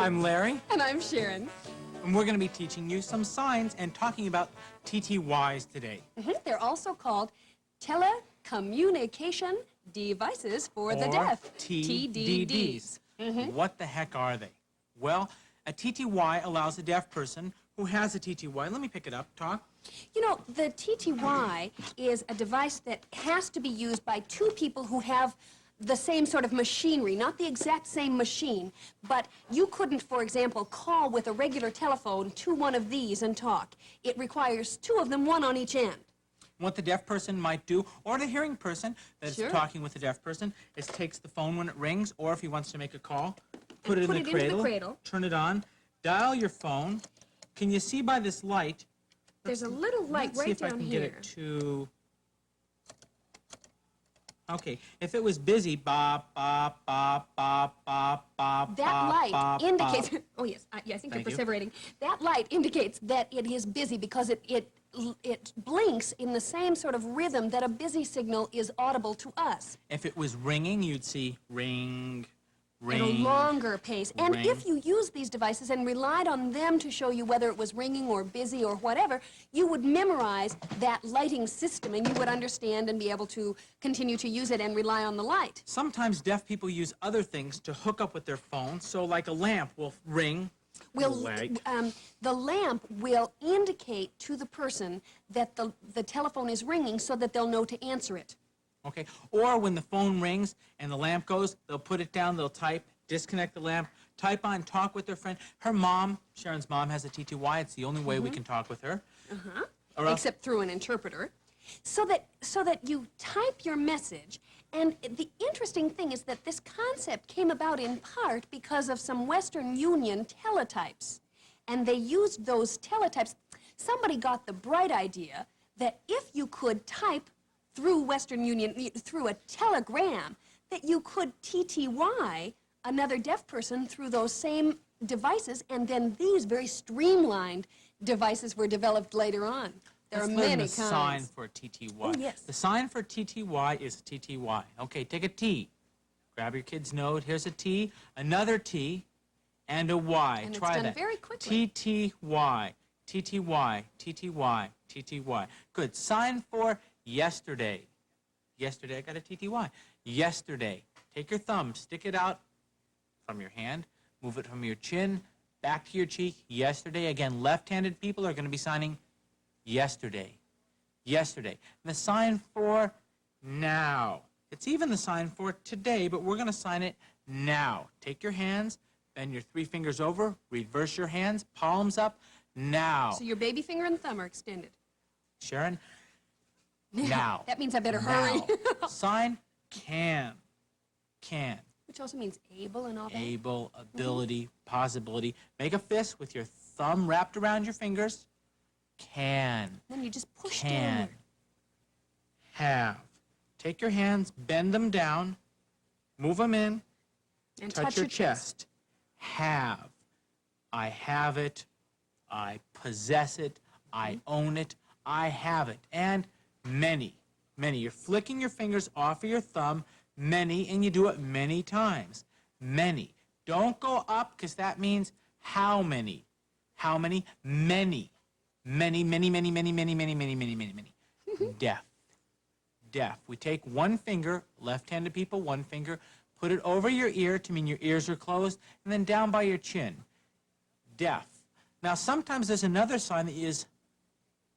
I'm Larry. And I'm Sharon. And we're going to be teaching you some signs and talking about TTYs today. They're also called telecommunication devices for the deaf. TDDs. What the heck are they? Well, a TTY allows a deaf person who has a TTY. Let me pick it up. Talk. You know, the TTY is a device that has to be used by two people who have the same sort of machinery, not the exact same machine, but you couldn't, for example, call with a regular telephone to one of these and talk. It requires two of them, one on each end. What the deaf person might do, or the hearing person that's talking with the deaf person, is takes the phone when it rings, or if he wants to make a call, put it in the cradle, turn it on, dial your phone. Can you see by this light? There's a little light right down here. Let's see if I can get it to... Okay, if it was busy, bop, bop, bop, bop, bop, bop, that light bop, indicates... bop. Oh, yes, I think you're perseverating. That light indicates that it is busy because it blinks in the same sort of rhythm that a busy signal is audible to us. If it was ringing, you'd see ring, ring. At a longer pace. And ring. if you used these devices and relied on them to show you whether it was ringing or busy or whatever, you would memorize that lighting system and you would understand and be able to continue to use it and rely on the light. Sometimes deaf people use other things to hook up with their phone, so like a lamp will ring. The lamp will indicate to the person that the telephone is ringing so that they'll know to answer it. Okay, or when the phone rings and the lamp goes, they'll put it down, they'll type, disconnect the lamp, type on, talk with their friend. Her mom, Sharon's mom, has a TTY. It's the only way we can talk with her. Except through an interpreter. So that you type your message. And the interesting thing is that this concept came about in part because of some Western Union teletypes. And they used those teletypes. Somebody got the bright idea that if you could type through Western Union, through a telegram, that you could TTY another deaf person through those same devices, and then these very streamlined devices were developed later on. There are many kinds. The sign for TTY. Oh, yes. The sign for TTY is TTY. Okay, take a T. Grab your kid's note. Here's a T, another T, and a Y. And Try it's done that. very quickly. TTY, TTY, TTY, TTY. Good. Sign for yesterday. Yesterday, I got a TTY. Yesterday. Take your thumb, stick it out from your hand, move it from your chin, back to your cheek. Yesterday. Again, left-handed people are going to be signing yesterday. Yesterday. And the sign for now. It's even the sign for today, but we're going to sign it now. Take your hands, bend your three fingers over, reverse your hands, palms up, now. So your baby finger and thumb are extended. Sharon, now. That means I better hurry. Sign can. Can. Which also means able and all that. Able, ability, possibility. Make a fist with your thumb wrapped around your fingers. Can. Then you just push can. downward. Have. Take your hands, bend them down, move them in, And touch your chest. Have. I have it. I possess it. I own it. I have it. And many, many. You're flicking your fingers off of your thumb, many, and you do it many times. Many. Don't go up, because that means how many. How many? Many. Many, many, many, many, many, many, many, many, many, many. Deaf. Deaf. We take one finger, left-handed people, one finger, put it over your ear to mean your ears are closed, and then down by your chin. Deaf. Now, sometimes there's another sign that is,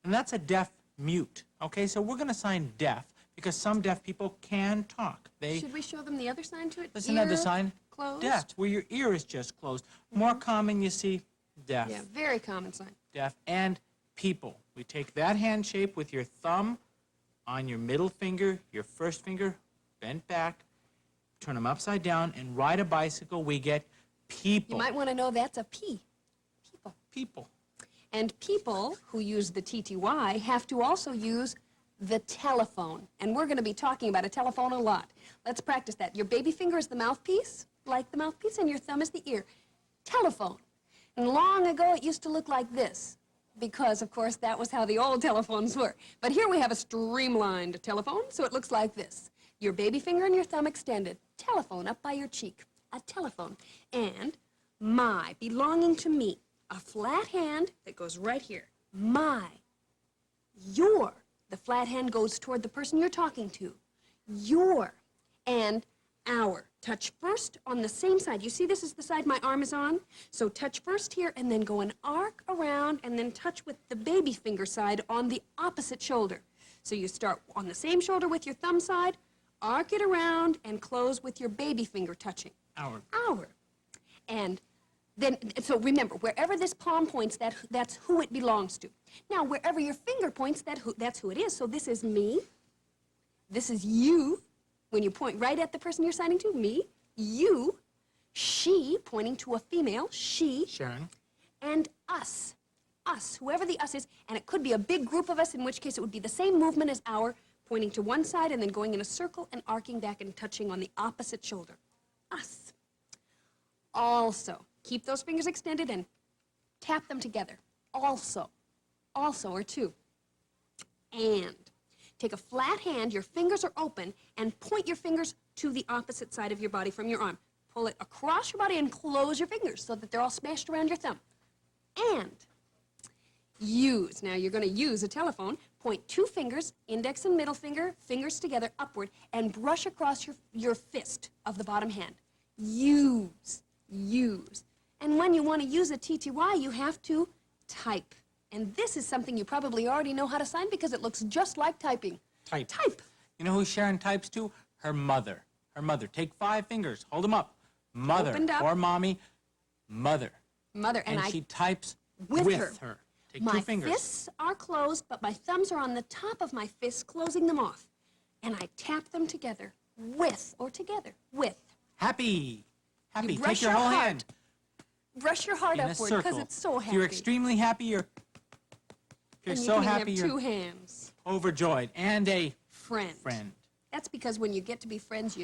and that's a deaf mute. Okay, so we're going to sign deaf because some deaf people can talk. Should we show them the other sign to it? There's another sign. Closed. Deaf, where your ear is just closed. More common, you see, deaf. Yeah, very common sign. Deaf. And people. We take that hand shape with your thumb on your middle finger, your first finger bent back, turn them upside down, and ride a bicycle. We get people. You might want to know that's a P. People. People. And people who use the TTY have to also use the telephone. And we're going to be talking about a telephone a lot. Let's practice that. Your baby finger is the mouthpiece, like the mouthpiece, and your thumb is the ear. Telephone. And long ago, it used to look like this, because, of course, that was how the old telephones were. But here we have a streamlined telephone, so it looks like this. Your baby finger and your thumb extended. Telephone up by your cheek. A telephone. And My, belonging to me. A flat hand that goes right here. My. Your. The flat hand goes toward the person you're talking to. Your. And our. Touch first on the same side. You see this is the side my arm is on? So touch first here and then go an arc around and then touch with the baby finger side on the opposite shoulder. So you start on the same shoulder with your thumb side, arc it around, and close with your baby finger touching. Our. Our. And then, so remember, wherever this palm points, that's who it belongs to. Now, wherever your finger points, that's who it is. So this is me. This is you. When you point right at the person you're signing to, me, you, she, pointing to a female, she, Sharon. and us. Us, whoever the us is, and it could be a big group of us, in which case it would be the same movement as our, pointing to one side and then going in a circle and arcing back and touching on the opposite shoulder. Us. Also, keep those fingers extended and tap them together. Also. Also, or two. And. Take a flat hand, your fingers are open, and point your fingers to the opposite side of your body from your arm. Pull it across your body and close your fingers so that they're all smashed around your thumb. And use. Now you're going to use a telephone. Point two fingers, index and middle finger, fingers together upward, and brush across your fist of the bottom hand. Use. Use. And when you want to use a TTY, you have to type. And this is something you probably already know how to sign because it looks just like typing. Type. Type. You know who Sharon types to? Her mother. Her mother. Take 5 fingers. Hold them up. Mother. Opened up. Or mommy. Mother. Mother. And I she types with her. Take my 2 fingers. fists are closed, but my thumbs are on the top of my fists, closing them off. And I tap them together with, or together, with. Happy. Happy. You brush Take your your whole heart hand. Brush your heart In a upward circle. because it's so If happy. you're extremely happy, you're and so you can happy, have you're 2 hands. overjoyed. And a Friend. friend. That's because when you get to be friends,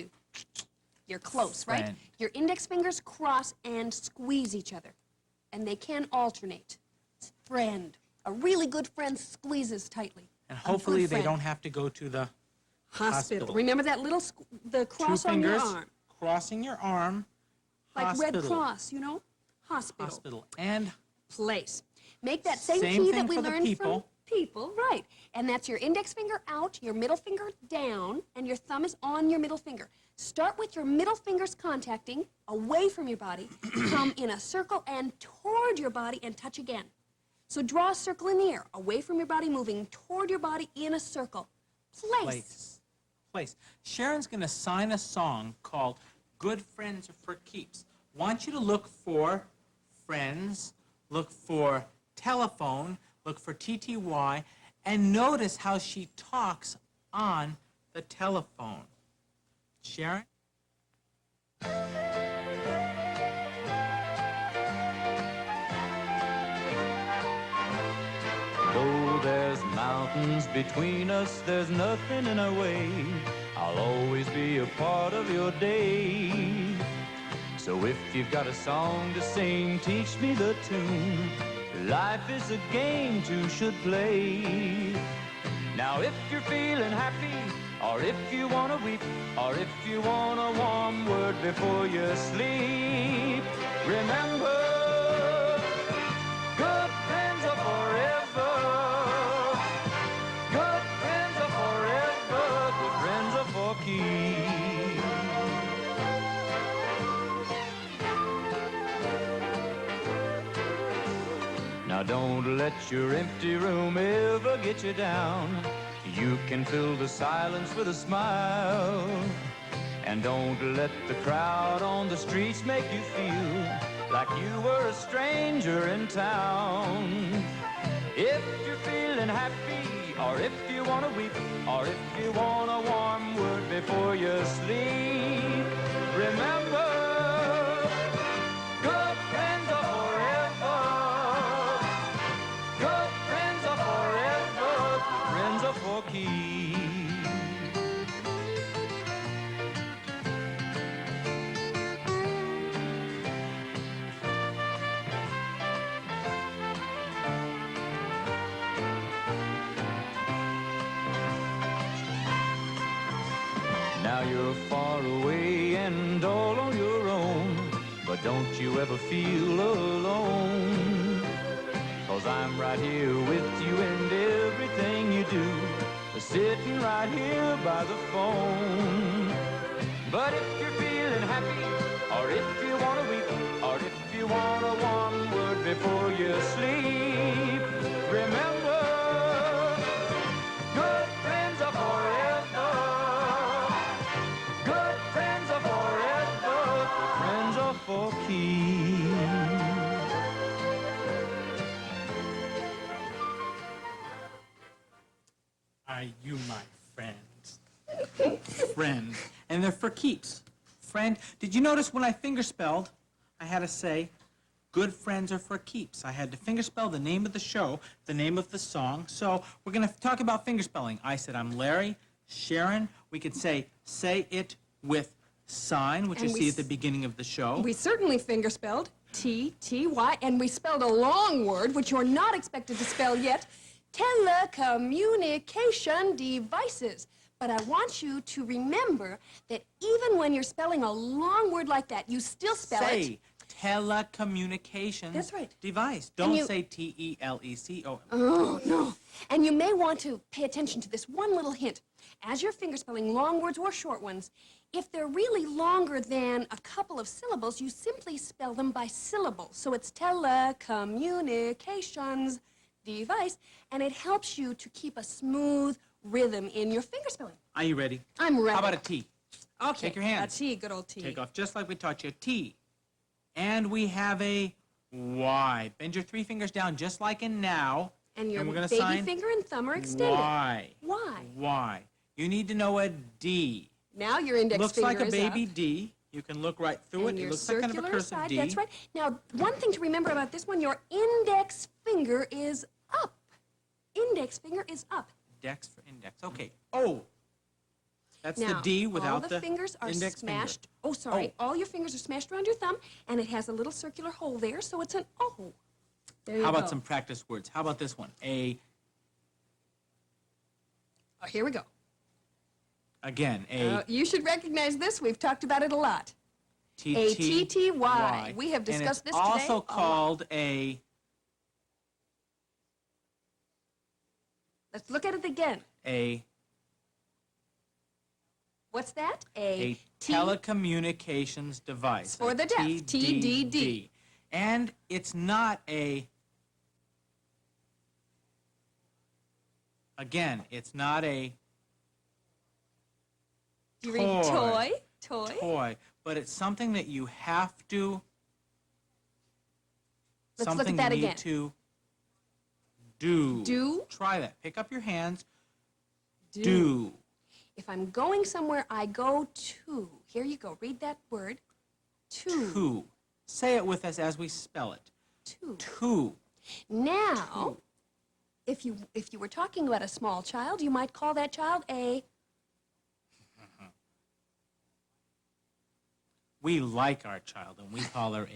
you're close, right? Friend. Your index fingers cross and squeeze each other. And they can alternate. It's friend. A really good friend squeezes tightly. And A hopefully good they friend. don't have to go to the Hospital. Remember that little, the 2 cross on your fingers arm? crossing your arm. Like hospital. Red Cross, you know? Hospital. Hospital. And Place. Make that same Same key thing that we for the learned people. from people, right. And that's your index finger out, your middle finger down, and your thumb is on your middle finger. Start with your middle fingers contacting away from your body, come in a circle and toward your body and touch again. So draw a circle in the air, away from your body, moving toward your body in a circle. Place. place. Sharon's going to sign a song called Good Friends Are for Keeps. Want you to look for friends, look for telephone, look for TTY, and notice how she talks on the telephone. Sharon? Though there's mountains between us, there's nothing in our way. I'll always be a part of your day. So if you've got a song to sing, teach me the tune. Life is a game two should play. Now if you're feeling happy, or if you want to weep, or if you want a warm word before you sleep, remember, good friends are forever. Good friends are forever. Good friends are for keeps. Now don't let your empty room ever get you down. You can fill the silence with a smile. And don't let the crowd on the streets make you feel like you were a stranger in town. If you're feeling happy, or if you want to weep, or if you want a warm word before you sleep, remember, good friends are forever. Good friends are forever. Good friends are for keeps. Now you're far away and all on your own, but don't you ever feel alone. 'Cause I'm right here with you and everything you do, sitting right here by the phone. But if you're feeling happy, or if you want to weep, or if you want a one word before you sleep, remember, good friends are forever. Good friends are forever. Friends are for keeps. Are you my friends? Friend. And they're for keeps. Friend. Did you notice when I fingerspelled, I had to say, good friends are for keeps. I had to fingerspell the name of the show, the name of the song. So we're going to talk about fingerspelling. I said, I'm Larry. Sharon. We could say it with sign, which And you we see at the beginning of the show. We certainly fingerspelled T-T-Y, and we spelled a long word, which you're not expected to spell yet, telecommunication devices. But I want you to remember that even when you're spelling a long word like that, you still spell it. Say telecommunications That's right. device. And Don't you- say T-E-L-E-C-O. Oh, no. And you may want to pay attention to this one little hint. As you're fingerspelling long words or short ones, if they're really longer than a couple of syllables, you simply spell them by syllable. So it's telecommunications device, and it helps you to keep a smooth rhythm in your fingerspelling. Are you ready? I'm ready. How about a T? Okay. Take your hands. A T, good old T. Take off just like we taught you, a T. And we have a Y. Bend your three fingers down just like in now. And your we're gonna baby sign finger and thumb are extended. Y. Y. Y. You need to know a D. Now your index Looks finger like a is baby up. D. You can look right through And it. It your looks like kind of a circular cursive side, D. that's right. Now, one thing to remember about this one, your index finger is up. Index finger is up. Index for index. Okay. O. That's Now, the D without all the fingers are index smashed. finger. Oh, sorry. All your fingers are smashed around your thumb, and it has a little circular hole there, so it's an O. There you How go. about some practice words? How about this one? A. Oh, here we go. Again, a You should recognize this. We've talked about it a lot. T a T TTY. We have And discussed it's this today also a lot. called a Let's look at it again. What's that? a T- telecommunications device. For a the deaf. TDD. And it's not a, again, it's not a You read toy. toy, but it's something that you have to, Let's look something at that you need again. to do. Do. Try that. Pick up your hands. Do. Do. If I'm going somewhere, I go to. Here you go. Read that word. To. To. Say it with us as we spell it. To. To. Now, if you were talking about a small child, you might call that child a. We like our child, and we call her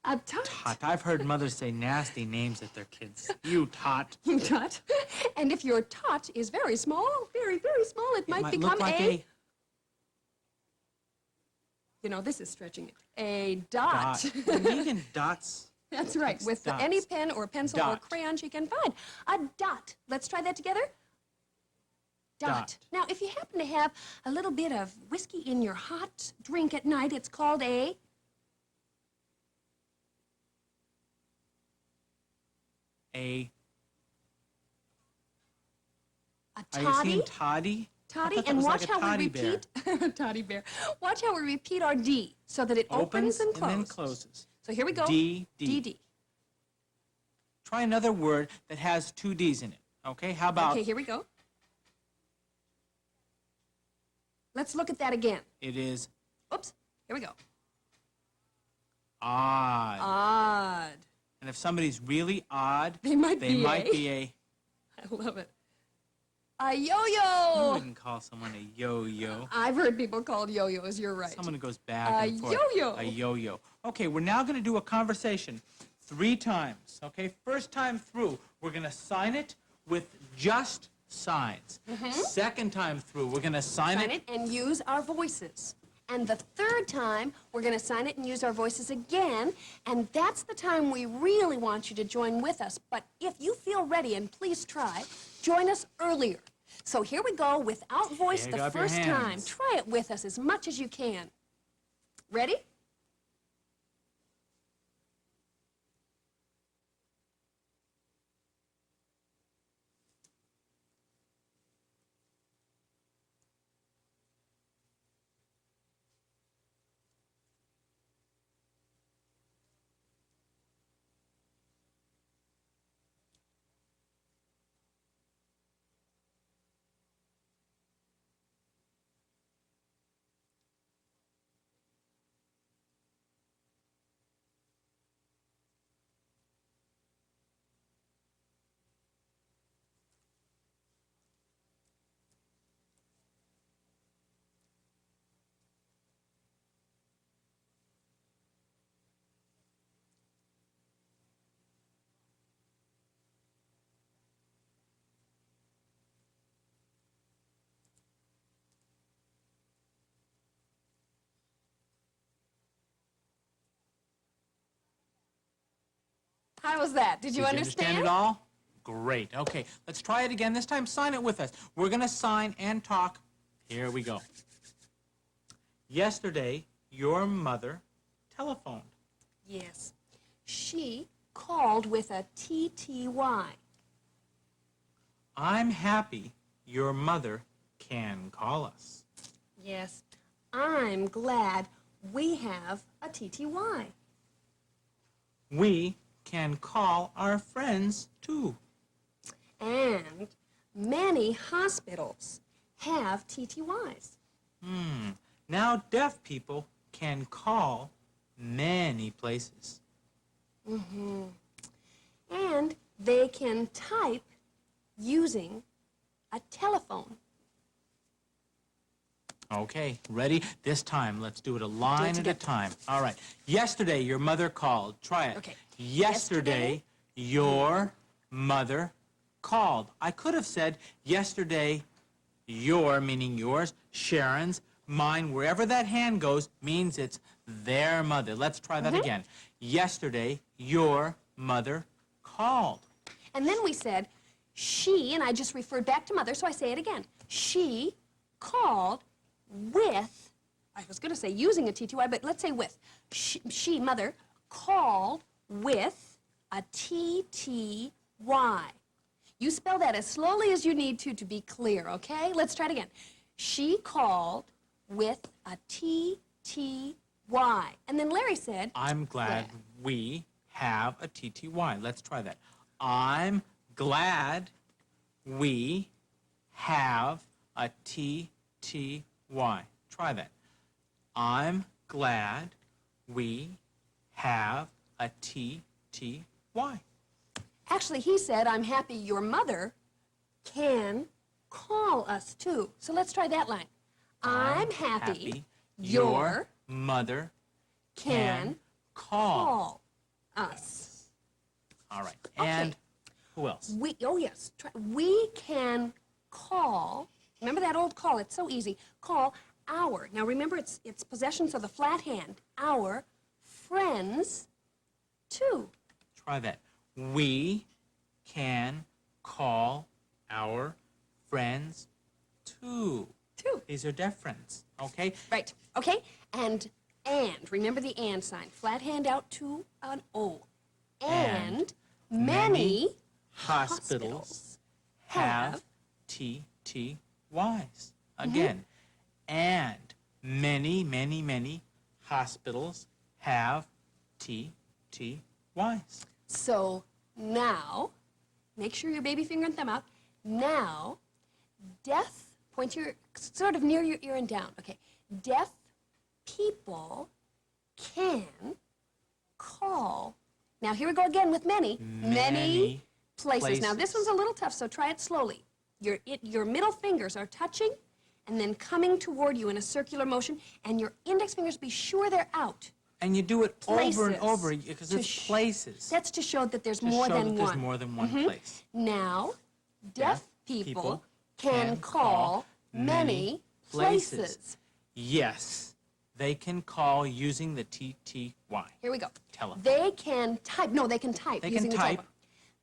a tot. tot. I've heard mothers say nasty names at their kids. You tot. You tot. And if your tot is very small, very, very small, it might become look like a. You know, this is stretching it. A dot. dot. Megan, dots. That's right. It's With dots. any pen or pencil or Dot. crayon she can find. A dot. Let's try that together. Dot. Dot. Now, if you happen to have a little bit of whiskey in your hot drink at night, it's called a. A. A Are you toddy. seeing toddy? I Toddy, thought that and was watch like a how toddy we bear. repeat. Toddy bear. Watch how we repeat our D so that it opens and closes. then closes. So here we go. D, D. D, D. Try another word that has two D's in it. Okay, how about Okay, here we go. Let's look at that again. it is Oops. Here we go. odd. Odd. And if somebody's really odd, They might they be might a. be a. I love it. A You yo-yo. wouldn't call someone a yo-yo. I've heard people called yo-yos. You're right. Someone who goes back A and forth. yo-yo. A yo-yo. Okay, we're now going to do a conversation 3 times. Okay, first time through, we're going to sign it with just signs. Second time through, we're going to sign Sign it it and use our voices. And the third time, we're going to sign it and use our voices again. And that's the time we really want you to join with us. But if you feel ready, and please try, join us earlier. So here we go, without voice Pick the up your first time. hands. Try it with us as much as you can. Ready? How was that? Did you understand? Understand it all? Great. Okay, let's try it again. This time, sign it with us. We're going to sign and talk. Here we go. Yesterday, your mother telephoned. Yes. She called with a TTY. I'm happy your mother can call us. Yes. I'm glad we have a TTY. We can call our friends, too. And many hospitals have TTYs. Now deaf people can call many places. And they can type using a telephone. Okay, ready? This time, let's do it a line at a together. time. All right. Yesterday, your mother called. Try it. Okay. Yesterday, your mother called. I could have said yesterday, your, meaning yours, Sharon's, mine, wherever that hand goes, means it's their mother. Let's try that again. Yesterday, your mother called. And then we said, she, and I just referred back to mother, so I say it again. She called with, I was going to say using a TTY, but let's say with. She, mother, called with a TTY. You spell that as slowly as you need to be clear, okay? Let's try it again. She called with a TTY. And then Larry said, I'm glad we have a TTY. Let's try that. I'm glad we have a TTY. Try that. I'm glad we have a TTY. actually, he said, I'm happy your mother can call us too. So let's try that line. I'm happy your mother can call. call us. All right. And who else? We can call, remember that old call, it's so easy, call our, now remember it's possessions of the flat hand, our friends too. Try that. We can call our friends too. Too. These are deaf friends, okay? Right, okay? And, remember the and sign, flat hand out to an O. And many hospitals have TTYs. Again, and many hospitals have TTYs. So now, make sure your baby finger and thumb out. Now, deaf, point your, sort of near your ear and down. Okay. Deaf people can call. Now here we go again with many Many places. Now this places. one's a little tough, so try it slowly. Your middle fingers are touching and then coming toward you in a circular motion, and your index fingers, be sure they're out. And you do it over and Places. over because To it's places. That's to show that there's to more show than that one. there's more than one place. Now, deaf people can can call many places. Yes, they can call using the TTY. Here we go. Telephone. They can type. No, they can type They using can the type.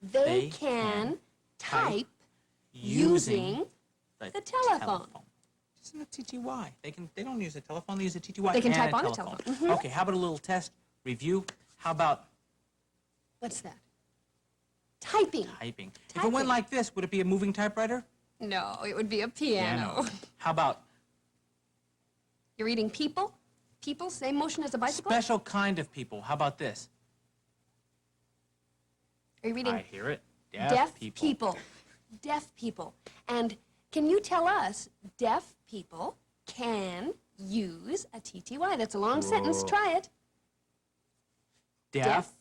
telephone. They can type using the telephone. Using the TTY. They don't use a telephone, they use a TTY. They can and type a on a telephone. telephone. Mhm. Okay, how about a little test review? How about What's that? Typing. typing? If it Typing. went like this, would it be a moving typewriter? No, it would be a piano. How about You're reading people? People, same motion as a bicycle? special kind of people? How about this? Are you reading I hear it. deaf people? Deaf people. And can you tell us, deaf people can use a TTY? That's a long sentence. Whoa. Try it. Deaf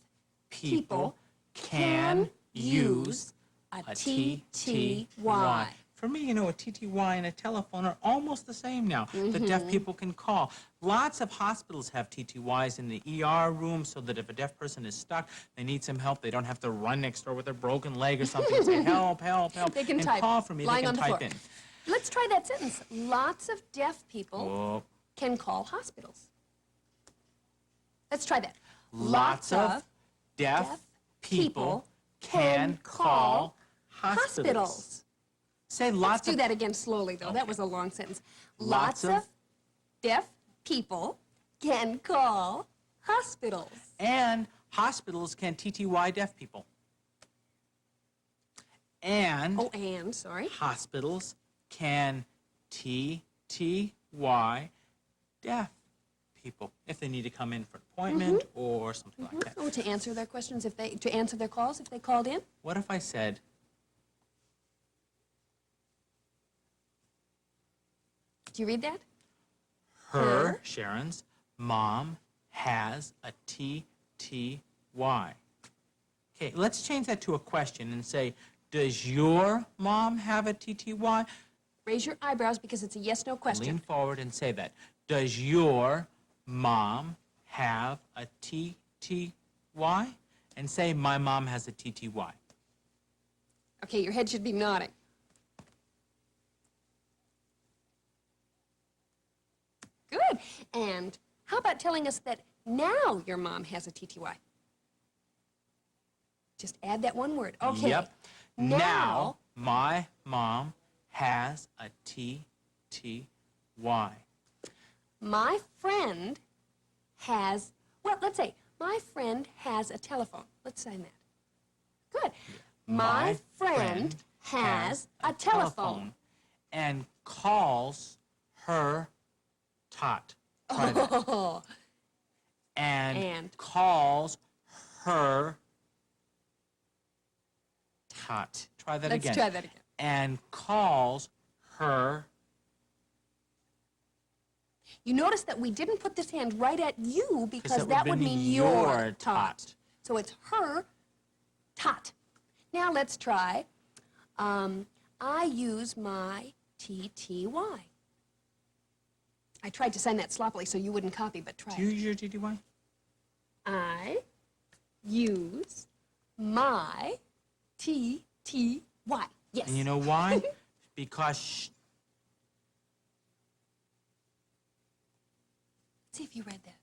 people can use a a TTY. TTY. For me, you know, a TTY and a telephone are almost the same now. The deaf people can call. Lots of hospitals have TTYs in the ER room so that if a deaf person is stuck, they need some help, they don't have to run next door with a broken leg or something and say, help, help, help. They can and type. call for me. Lying They on can the type floor. in. Let's try that sentence. Lots of deaf people Whoa. can call hospitals. Let's try that. Lots of deaf people can call hospitals. Say Let's lots do of that again slowly, though. That was a long sentence. Lots of deaf people can call hospitals. And hospitals can TTY deaf people. And Oh, and, sorry. hospitals can TTY deaf people if they need to come in for an appointment or something like that. Oh, to answer their questions to answer their calls if they called in? What if I said, Do you read that? her, Sharon's, mom has a TTY? Okay, let's change that to a question and say, does your mom have a TTY? Raise your eyebrows because it's a yes-no question. Lean forward and say that. Does your mom have a TTY? And say, my mom has a TTY. Okay, your head should be nodding. Good. And how about telling us that now your mom has a TTY? Just add that one word. Okay. Yep. Now, Now my mom has a TTY. my friend has, well, let's say, my friend has a telephone. Let's sign that. Good. My friend has a telephone. And calls her tot. Try that. Oh, And calls her tot. Try that let's again. try that again. And calls her. You notice that we didn't put this hand right at you because that that would would mean mean your your tot. tot. So it's her tot. Now let's try. I use my TTY. I tried to sign that sloppily so you wouldn't copy, but try Do you it. use your TTY? I use my TTY. Yes. And you know why? Because See if you read that.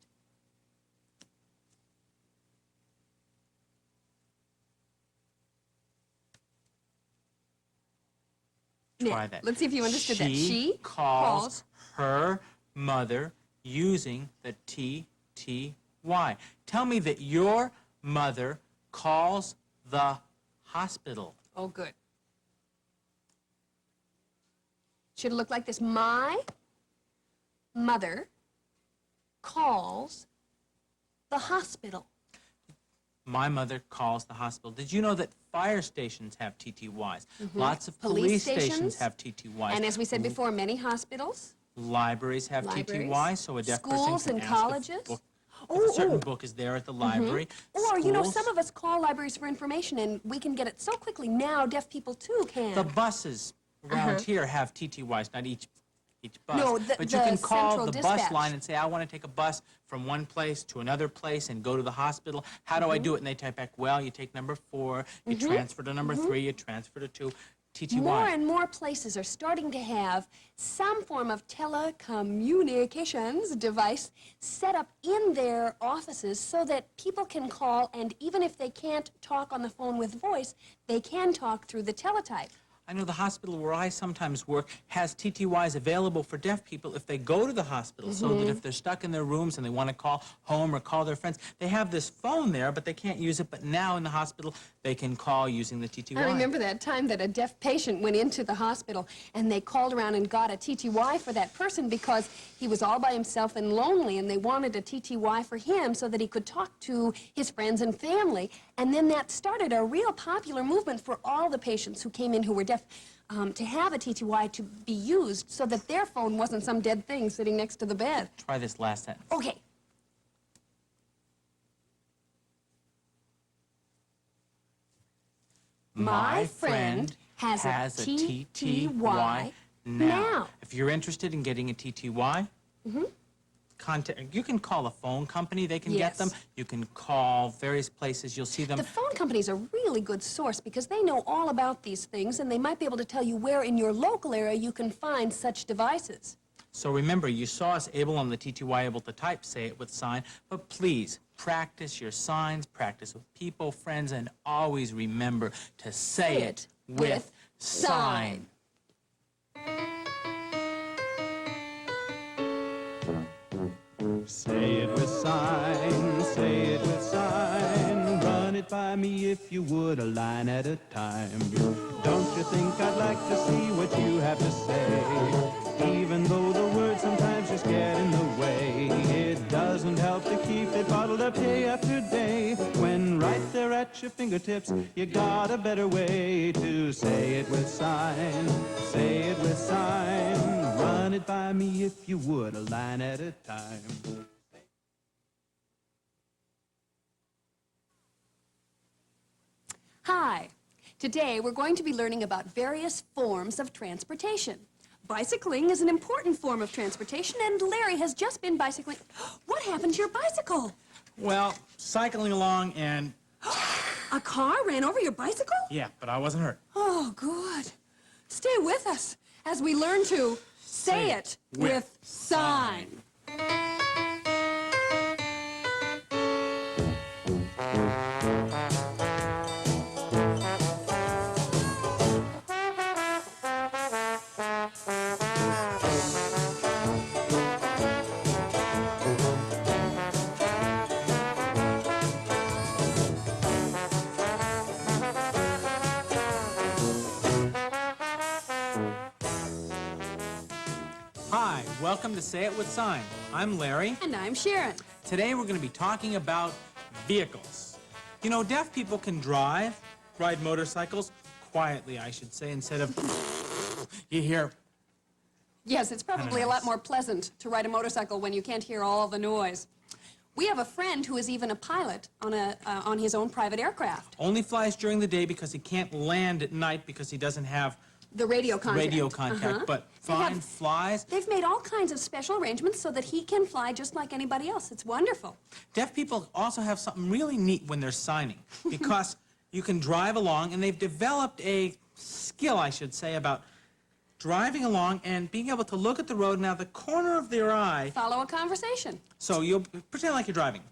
Try Now, that. let's see if you understood that. She calls her mother using the TTY. Tell me that your mother calls the hospital. Oh, good. Should it look like this? My mother calls the hospital. My mother calls the hospital. Did you know that fire stations have TTYs? Lots of Police police stations. stations have TTYs. And as we said before, many hospitals, Libraries have Libraries, TTYs, so a deaf person schools can and ask colleges. if Oh, a certain oh. book is there at the library. Or, you know, Schools, some of us call libraries for information and we can get it so quickly. Now, deaf people too can. the buses around here have TTYs, not each bus. No, but you the can call central the dispatch. bus line and say, I want to take a bus from one place to another place and go to the hospital. How do I do it? And they type back, well, you take number 4, you transfer to number 3, you transfer to 2. TTY. More and more places are starting to have some form of telecommunications device set up in their offices so that people can call, and even if they can't talk on the phone with voice, they can talk through the teletype. I know the hospital where I sometimes work has TTYs available for deaf people if they go to the hospital, so that if they're stuck in their rooms and they want to call home or call their friends, they have this phone there, but they can't use it. But now in the hospital, they can call using the TTY. I remember that time that a deaf patient went into the hospital and they called around and got a TTY for that person because he was all by himself and lonely, and they wanted a TTY for him so that he could talk to his friends and family. And then that started a real popular movement for all the patients who came in who were deaf to have a TTY to be used so that their phone wasn't some dead thing sitting next to the bed. Try this last sentence. Okay. My friend has a TTY now. If you're interested in getting a TTY, you can call a phone company. They can get them. Yes. You can call various places. You'll see them. The phone company's a really good source because they know all about these things, and they might be able to tell you where in your local area you can find such devices. So remember, you saw us able on the TTY able to type, say it with sign, but please practice your signs, practice with people, friends, and always remember to say it with sign. Say it with sign, say it with sign. Run it by me if you would, a line at a time. Don't you think I'd like to see what you have to say? Even though the words sometimes just get in the way, it doesn't help to keep it bottled up day after day. When right there at your fingertips, you got a better way to say it with sign, say it with sign. Run it by me if you would, a line at a time. Hi. Today we're going to be learning about various forms of transportation. Bicycling is an important form of transportation, and Larry has just been bicycling. What happened to your bicycle? Well, cycling along and... A car ran over your bicycle? Yeah, but I wasn't hurt. Oh, good. Stay with us as we learn to say it with sign. Hi, welcome to Say It With Sign. I'm Larry. And I'm Sharon. Today we're going to be talking about vehicles. You know, deaf people can ride motorcycles quietly, I should say, instead of you hear. Yes, it's probably a lot more pleasant to ride a motorcycle when you can't hear all the noise. We have a friend who is even a pilot on his own private aircraft. Only flies during the day because he can't land at night because he doesn't have The radio contact. but They have- flies. They've made all kinds of special arrangements so that he can fly just like anybody else. It's wonderful. Deaf people also have something really neat when they're signing because you can drive along, and they've developed a skill, I should say, about driving along and being able to look at the road and out the corner of their eye. Follow a conversation. So you'll pretend like you're driving.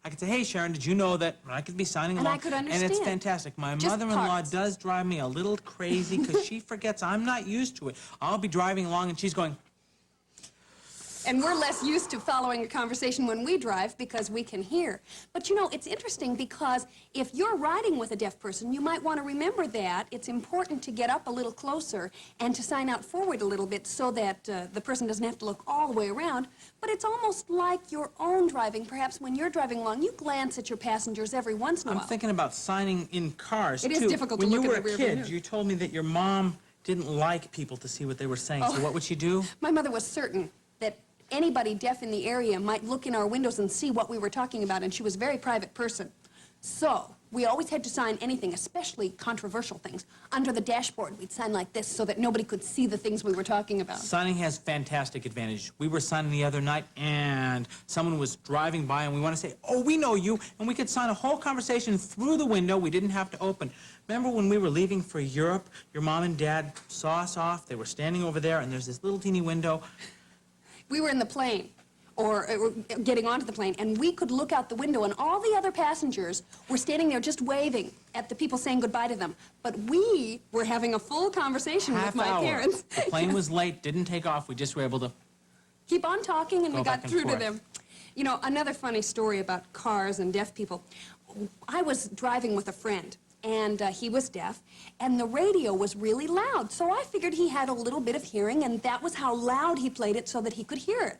I could say, hey, Sharon, did you know that I could be signing And along? I could And it's understand. fantastic. My Just mother-in-law parts. does drive me a little crazy because she forgets I'm not used to it. I'll be driving along and she's going, And we're less used to following a conversation when we drive because we can hear. But you know, it's interesting because if you're riding with a deaf person, you might want to remember that it's important to get up a little closer and to sign out forward a little bit so that the person doesn't have to look all the way around. But it's almost like your own driving. Perhaps when you're driving along, you glance at your passengers every once in a I'm while. thinking about signing in cars, It too. is difficult to when look you in were the a rearview kid, mirror. you told me that your mom didn't like people to see what they were saying. So what would she do? My mother was certain that anybody deaf in the area might look in our windows and see what we were talking about, and she was a very private person. So we always had to sign anything, especially controversial things. Under the dashboard, we'd sign like this so that nobody could see the things we were talking about. Signing has fantastic advantage. We were signing the other night, and someone was driving by, and we want to say, oh, we know you, and we could sign a whole conversation through the window. We didn't have to open. Remember when we were leaving for Europe, your mom and dad saw us off? They were standing over there, and there's this little teeny window. We were in the plane, or getting onto the plane, and we could look out the window, and all the other passengers were standing there just waving at the people saying goodbye to them. But we were having a full conversation with Half my hour. parents. The plane was late, didn't take off. We just were able to... Keep on talking, and Go we back got and through to forth. them. You know, another funny story about cars and deaf people. I was driving with a friend, and he was deaf, and the radio was really loud. So I figured he had a little bit of hearing, and that was how loud he played it so that he could hear it.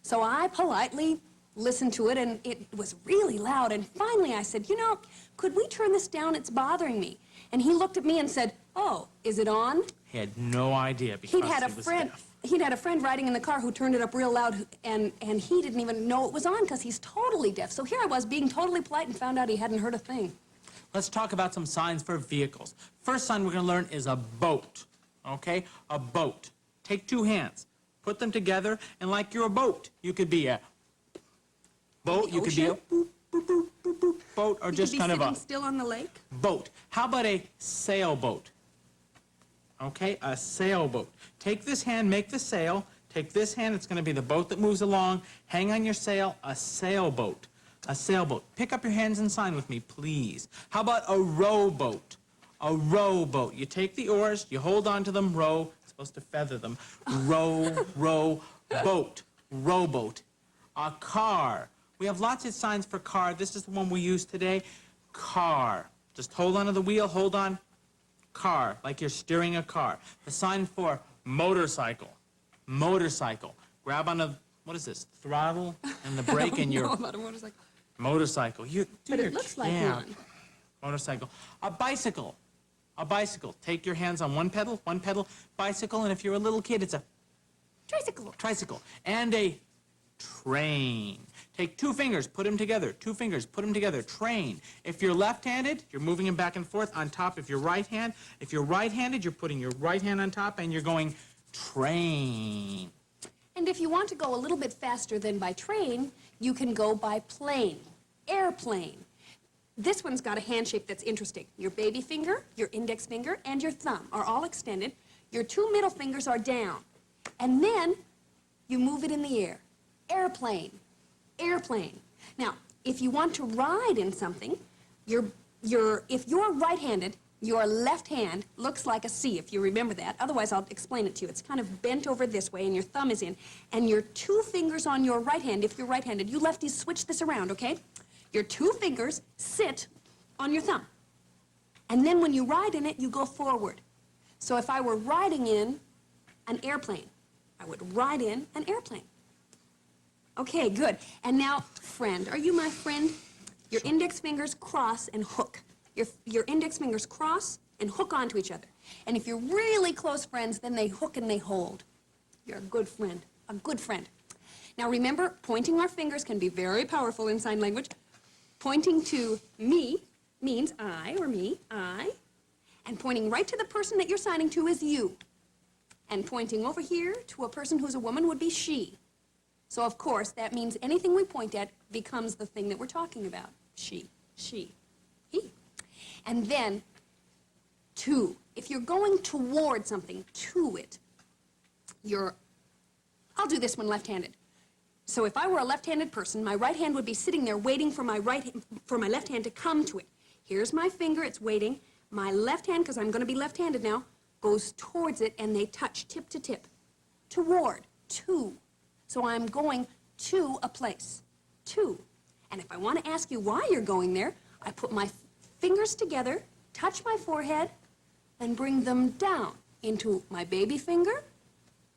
So I politely listened to it, and it was really loud. And finally I said, you know, could we turn this down? It's bothering me. And he looked at me and said, oh, is it on? He had no idea because He'd had a he was friend. deaf. He'd had a friend riding in the car who turned it up real loud, and he didn't even know it was on because he's totally deaf. So here I was being totally polite and found out he hadn't heard a thing. Let's talk about some signs for vehicles. First sign we're going to learn is a boat, okay? A boat. Take two hands, put them together, and like you're a boat. You could be a boat, you could be a Ocean? boop, boop, boop, boop, boop, boat, or You just could be kind of sitting a still on the lake. boat. How about a sailboat? Okay, a sailboat. Take this hand, make the sail. Take this hand, it's going to be the boat that moves along. Hang on your sail, a sailboat. A sailboat. Pick up your hands and sign with me, please. How about a rowboat? A rowboat. You take the oars, you hold on to them, row. It's supposed to feather them. Row, row, boat. Rowboat. A car. We have lots of signs for car. This is the one we use today. Car. Just hold on to the wheel, hold on. Car, like you're steering a car. The sign for motorcycle. Motorcycle. Grab on the, what is this, throttle and the brake and I don't know your about a motorcycle. motorcycle. You, do But your it looks like cab. one. Motorcycle. A bicycle. A bicycle. Take your hands on one pedal, bicycle, and if you're a little kid, it's a Tricycle. tricycle. And a train. Take two fingers, put them together. Two fingers, put them together. Train. If you're left-handed, you're moving them back and forth on top of your right hand. If you're right-handed, you're putting your right hand on top and you're going train. And if you want to go a little bit faster than by train, you can go by plane, airplane. This one's got a hand shape that's interesting. Your baby finger, your index finger, and your thumb are all extended. Your two middle fingers are down. And then you move it in the air. Airplane, airplane. Now, if you want to ride in something, if you're right-handed, your left hand looks like a C, if you remember that. Otherwise, I'll explain it to you. It's kind of bent over this way, and your thumb is in. And your two fingers on your right hand, if you're right-handed, you lefties switch this around, okay? Your two fingers sit on your thumb. And then when you ride in it, you go forward. So if I were riding in an airplane, I would ride in an airplane. Okay, good. And now, friend, are you my friend? Your index fingers cross and hook. Your index fingers cross and hook onto each other. And if you're really close friends, then they hook and they hold. You're a good friend, a good friend. Now remember, pointing our fingers can be very powerful in sign language. Pointing to me means I, or me, I. And pointing right to the person that you're signing to is you. And pointing over here to a person who's a woman would be she. So of course, that means anything we point at becomes the thing that we're talking about. She, he. And then, to. If you're going toward something, to it, I'll do this one left-handed. So if I were a left-handed person, my right hand would be sitting there waiting for my left hand to come to it. Here's my finger, it's waiting. My left hand, because I'm going to be left-handed now, goes towards it, and they touch tip to tip. Toward, to. So I'm going to a place, to. And if I want to ask you why you're going there, I put my fingers together, touch my forehead, and bring them down into my baby finger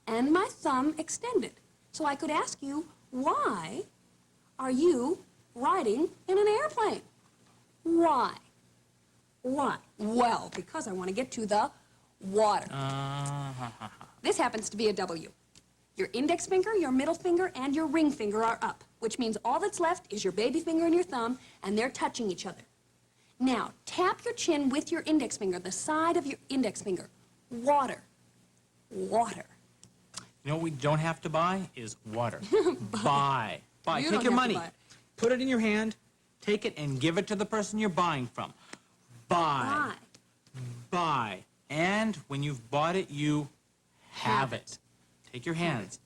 and my thumb extended. So I could ask you, why are you riding in an airplane? Why? Why? Well, because I want to get to the water. This happens to be a W. Your index finger, your middle finger, and your ring finger are up, which means all that's left is your baby finger and your thumb, and they're touching each other. Now, tap your chin with your index finger, the side of your index finger. Water. Water. You know what we don't have to buy is water. Buy. Buy. You Take don't your have to money, buy it. put it in your hand, take it and give it to the person you're buying from. Buy. Buy. buy. And when you've bought it, you have it. Take your hands,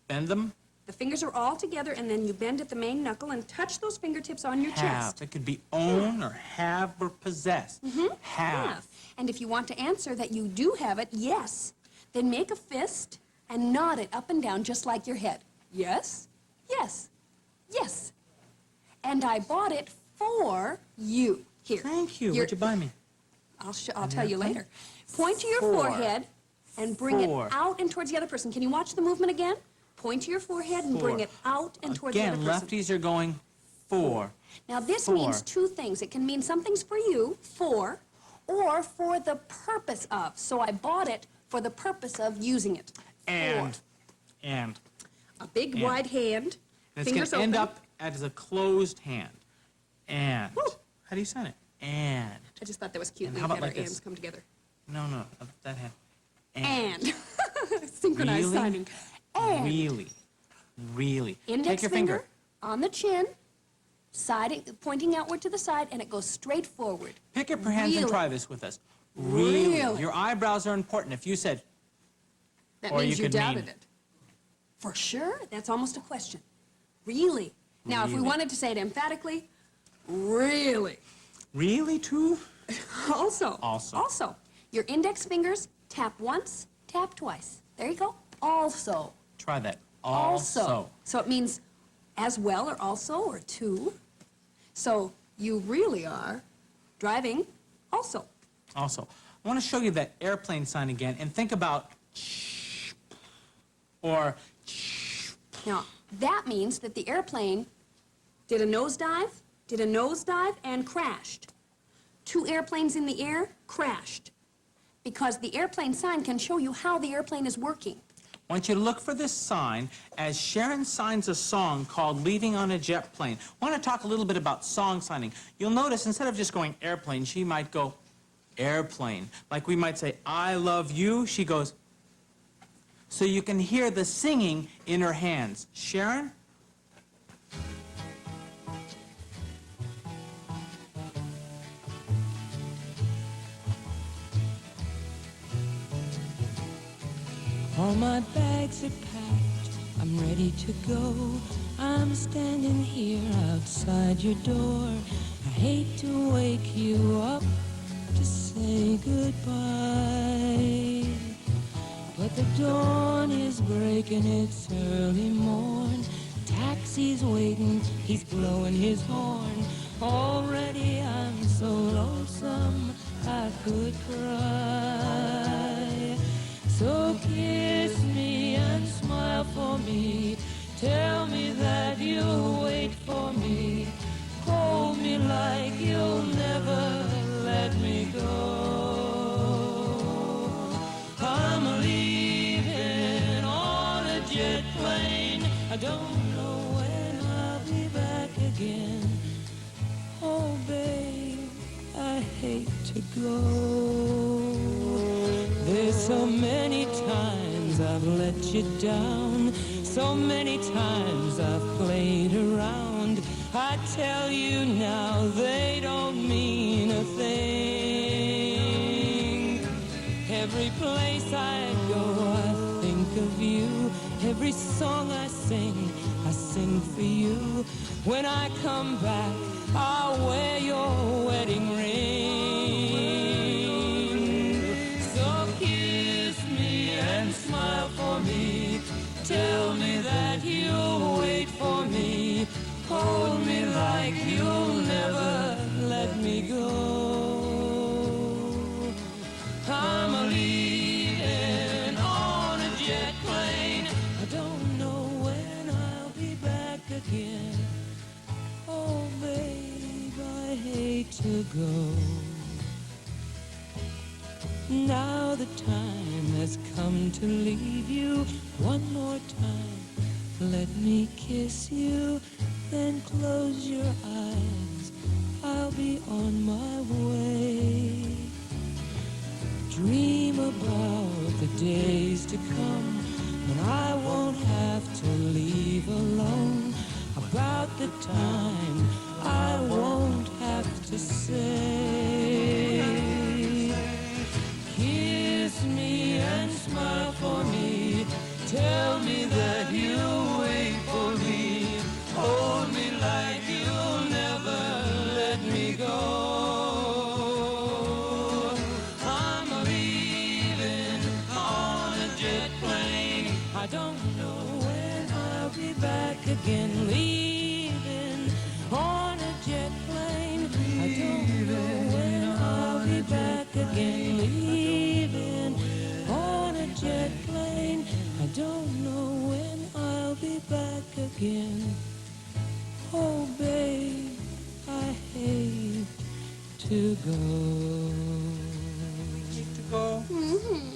bend them, The fingers are all together, and then you bend at the main knuckle and touch those fingertips on your have. chest. It could be own or have or possess. Have. And if you want to answer that you do have it, yes, then make a fist and nod it up and down just like your head. Yes, yes, yes. And I bought it for you. Here. Thank you. Your- What'd you buy me? I'll tell you later. Point to your Four. forehead and bring Four. it out and towards the other person. Can you watch the movement again? Point to your forehead and bring Four. it out and towards the other Again, person. lefties are going 4. Now, this Four. means two things. It can mean something's for you, for, or for the purpose of. So I bought it for the purpose of using it. And, For. and. A big, and. wide hand, And it's fingers going to end open. up as a closed hand. And. Woo. How do you sign it? And. I just thought that was cute. And We how about had our like this? hands come together. No, that hand. And. Synchronized Really? signing. And. Really. Really. Index Take your finger. on the chin, pointing outward to the side, and it goes straight forward. Pick up your hands and Really? try this with us. Really. Really? Your eyebrows are important. If you said, That Or means you you could mean- doubted it. For sure? That's almost a question. Really? Now, if we Really. wanted to say it emphatically, really? really, too? Also. Also. Also. Your index fingers, tap once, tap twice. There you go. Also. Try that. Also. So it means as well or also or to. So you really are driving also. Also. I want to show you that airplane sign again and think about or Now, that means that the airplane did a nosedive, and crashed. 2 airplanes in the air crashed. Because the airplane sign can show you how the airplane is working. I want you to look for this sign as Sharon signs a song called Leaving on a Jet Plane. I want to talk a little bit about song signing. You'll notice instead of just going airplane, she might go airplane. Like we might say, I love you, she goes. So you can hear the singing in her hands. Sharon? All my bags are packed, I'm ready to go. I'm standing here outside your door. I hate to wake you up to say goodbye. But the dawn is breaking, it's early morn. Taxi's waiting, he's blowing his horn. Already I'm so lonesome I could cry. So kiss me and smile for me. Tell me that you'll wait for me. Hold me like you'll never let me go. I'm leaving on a jet plane. I don't know when I'll be back again. Oh, babe, I hate to go. There's so many times I've let you down. So many times I've played around. I tell you now, they don't mean a thing. Every place I go, I think of you. Every song I sing for you. When I come back, I'll wear your wedding ring. So kiss me and smile for me. Tell me that you'll wait for me. Hold me like you'll never let me go. I'm leaving on a jet plane. I don't know when I'll be back again. Oh, babe, I hate to go. Now the time has come to leave you. One more time, let me kiss you. Then close your eyes, I'll be on my way. Dream about the days to come when I won't have to leave alone. About the time I won't have to say me that you'll wait for me. Hold me like you'll never let me go. I'm leaving on a jet plane. I don't know when I'll be back again. Leaving on a jet plane. I don't know when I'll be back again. Leaving on a jet plane. I don't know when I'll be back again. Oh, babe, I hate to go. To go?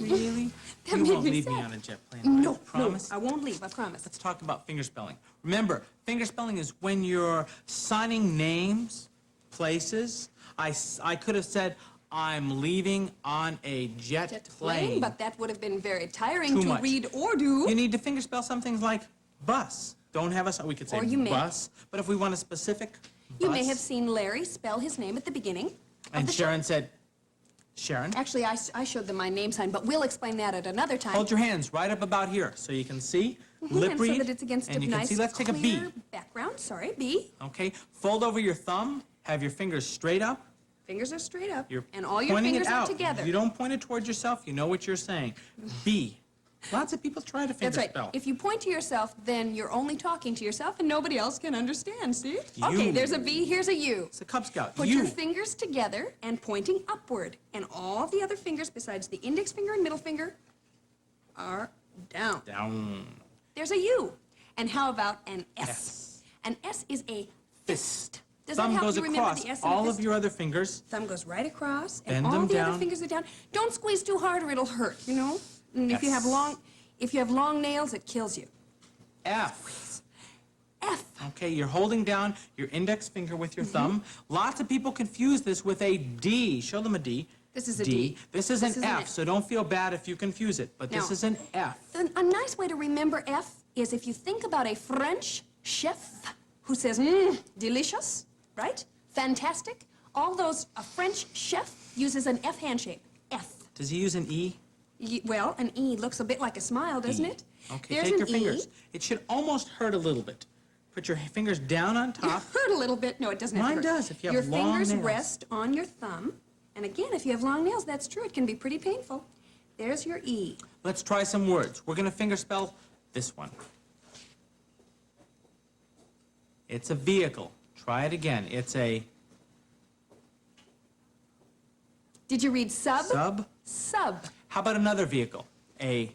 Really? That You made won't me leave me sad. on a jet plane. No, Promise? no, I won't leave, I promise. Let's talk about fingerspelling. Remember, fingerspelling is when you're signing names, places. I could have said, I'm leaving on a jet plane. But that would have been very tiring Too to much. read or do. You need to fingerspell some things like bus. Don't have us, we could say Or you may. bus, but if we want a specific You bus, may have seen Larry spell his name at the beginning of and the show. Sharon said, Sharon, Actually, I showed them my name sign, but we'll explain that at another time. hold your hands right up about here so you can see, lip and read, so that it's against and a you can nice, see. Let's take a B. clear background. Sorry, B. Okay, fold over your thumb, have your fingers straight up. Fingers are straight up, You're and all your pointing fingers it are out. together. You don't point it towards yourself, you know what you're saying. B. Lots of people try to That's right. fingerspell. If you point to yourself, then you're only talking to yourself, and nobody else can understand, see? You. Okay, there's a B, here's a U. It's a Cub Scout. Put you. your fingers together and pointing upward, and all the other fingers besides the index finger and middle finger are down. Down. There's a U. And how about an S? S. An S is a Fist. Does Thumb that help goes you remember across the S in a all fist? of your other fingers. Thumb goes right across, Bend and all them the other down. fingers are down. Don't squeeze too hard or it'll hurt, you know? And if you have S. long nails, it kills you. F. F. Okay, you're holding down your index finger with your thumb. Lots of people confuse this with a D. Show them a D. This is a D. This is This an is an F, F. so don't feel bad if you confuse it. But this Now- is an F. A nice way to remember F is if you think about a French chef who says, delicious, right? Fantastic. All those, a French chef uses an F handshake. F. Does he use an E? Well, an E looks a bit like a smile, doesn't E. it? Okay, There's take an your fingers. E. It should almost hurt a little bit. Put your fingers down on top. Hurt a little bit. No, it doesn't have Mine to hurt. does if you have Your long fingers nails. rest on your thumb. And again, if you have long nails, that's true. It can be pretty painful. There's your E. Let's try some words. We're going to fingerspell this one. It's a vehicle. Try it again. It's a Did you read sub? sub. Sub. How about another vehicle? A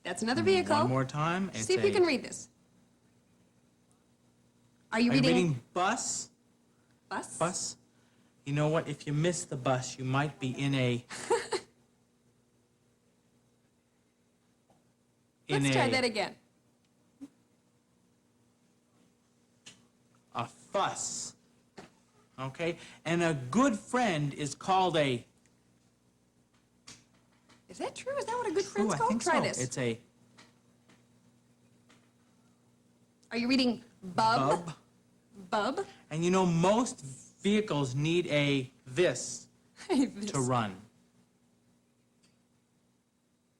That's another vehicle. one more time. It's See if you can read this. Are you Are you reading reading bus? bus? Bus? You know what? If you miss the bus, you might be in a Let's try that again. a fuss. Okay? And a good friend is called a Is that true? Is that what a good Ooh, friend's I called? think Try so. this. It's a Are you reading bub? bub. Bub? And you know, most vehicles need a this to run.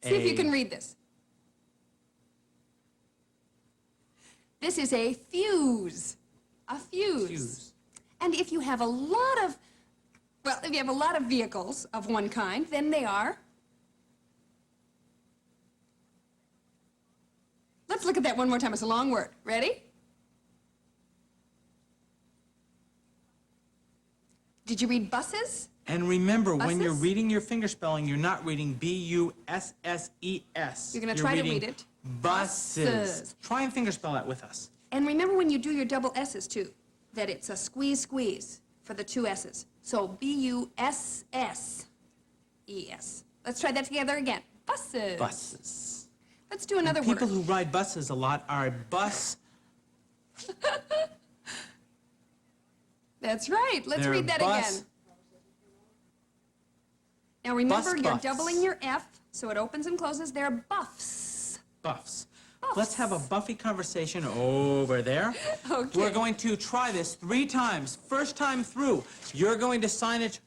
See if you A- can read this. This is a fuse. A fuse. Fuse. And if you have a lot of, well, if you have a lot of vehicles of one kind, then they are. Let's look at that one more time. It's a long word. Ready? Did you read buses? And remember, when you're Buses? reading your fingerspelling, you're not reading B-U-S-S-E-S. You're gonna try to reading read it. Buses. Buses. Try and fingerspell that with us. And remember when you do your double S's too, that it's a squeeze, squeeze for the two S's. So B-U-S-S-E-S. Let's try that together again. Buses. Buses. Let's do another People word. who ride buses a lot are bus. That's right. Let's They're read that bus- again. Now remember, bus you're buffs. doubling your F, so it opens and closes. They're buffs. Buffs. Buffs. Let's have a Buffy conversation over there. Okay. We're going to try this 3 times. First time through, you're going to sign it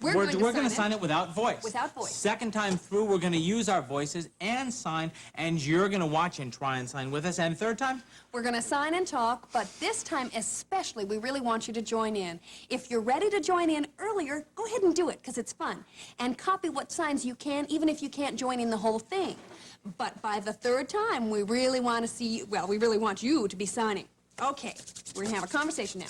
We're going to sign it without voice. Without voice. Second time through, we're going to use our voices and sign, and you're going to watch and try and sign with us. And third time, We're going to sign and talk, but this time especially, we really want you to join in. If you're ready to join in earlier, go ahead and do it, because it's fun. And copy what signs you can, even if you can't join in the whole thing. But by the third time, we really want to see you, well, we really want you to be signing. Okay, we're going to have a conversation now.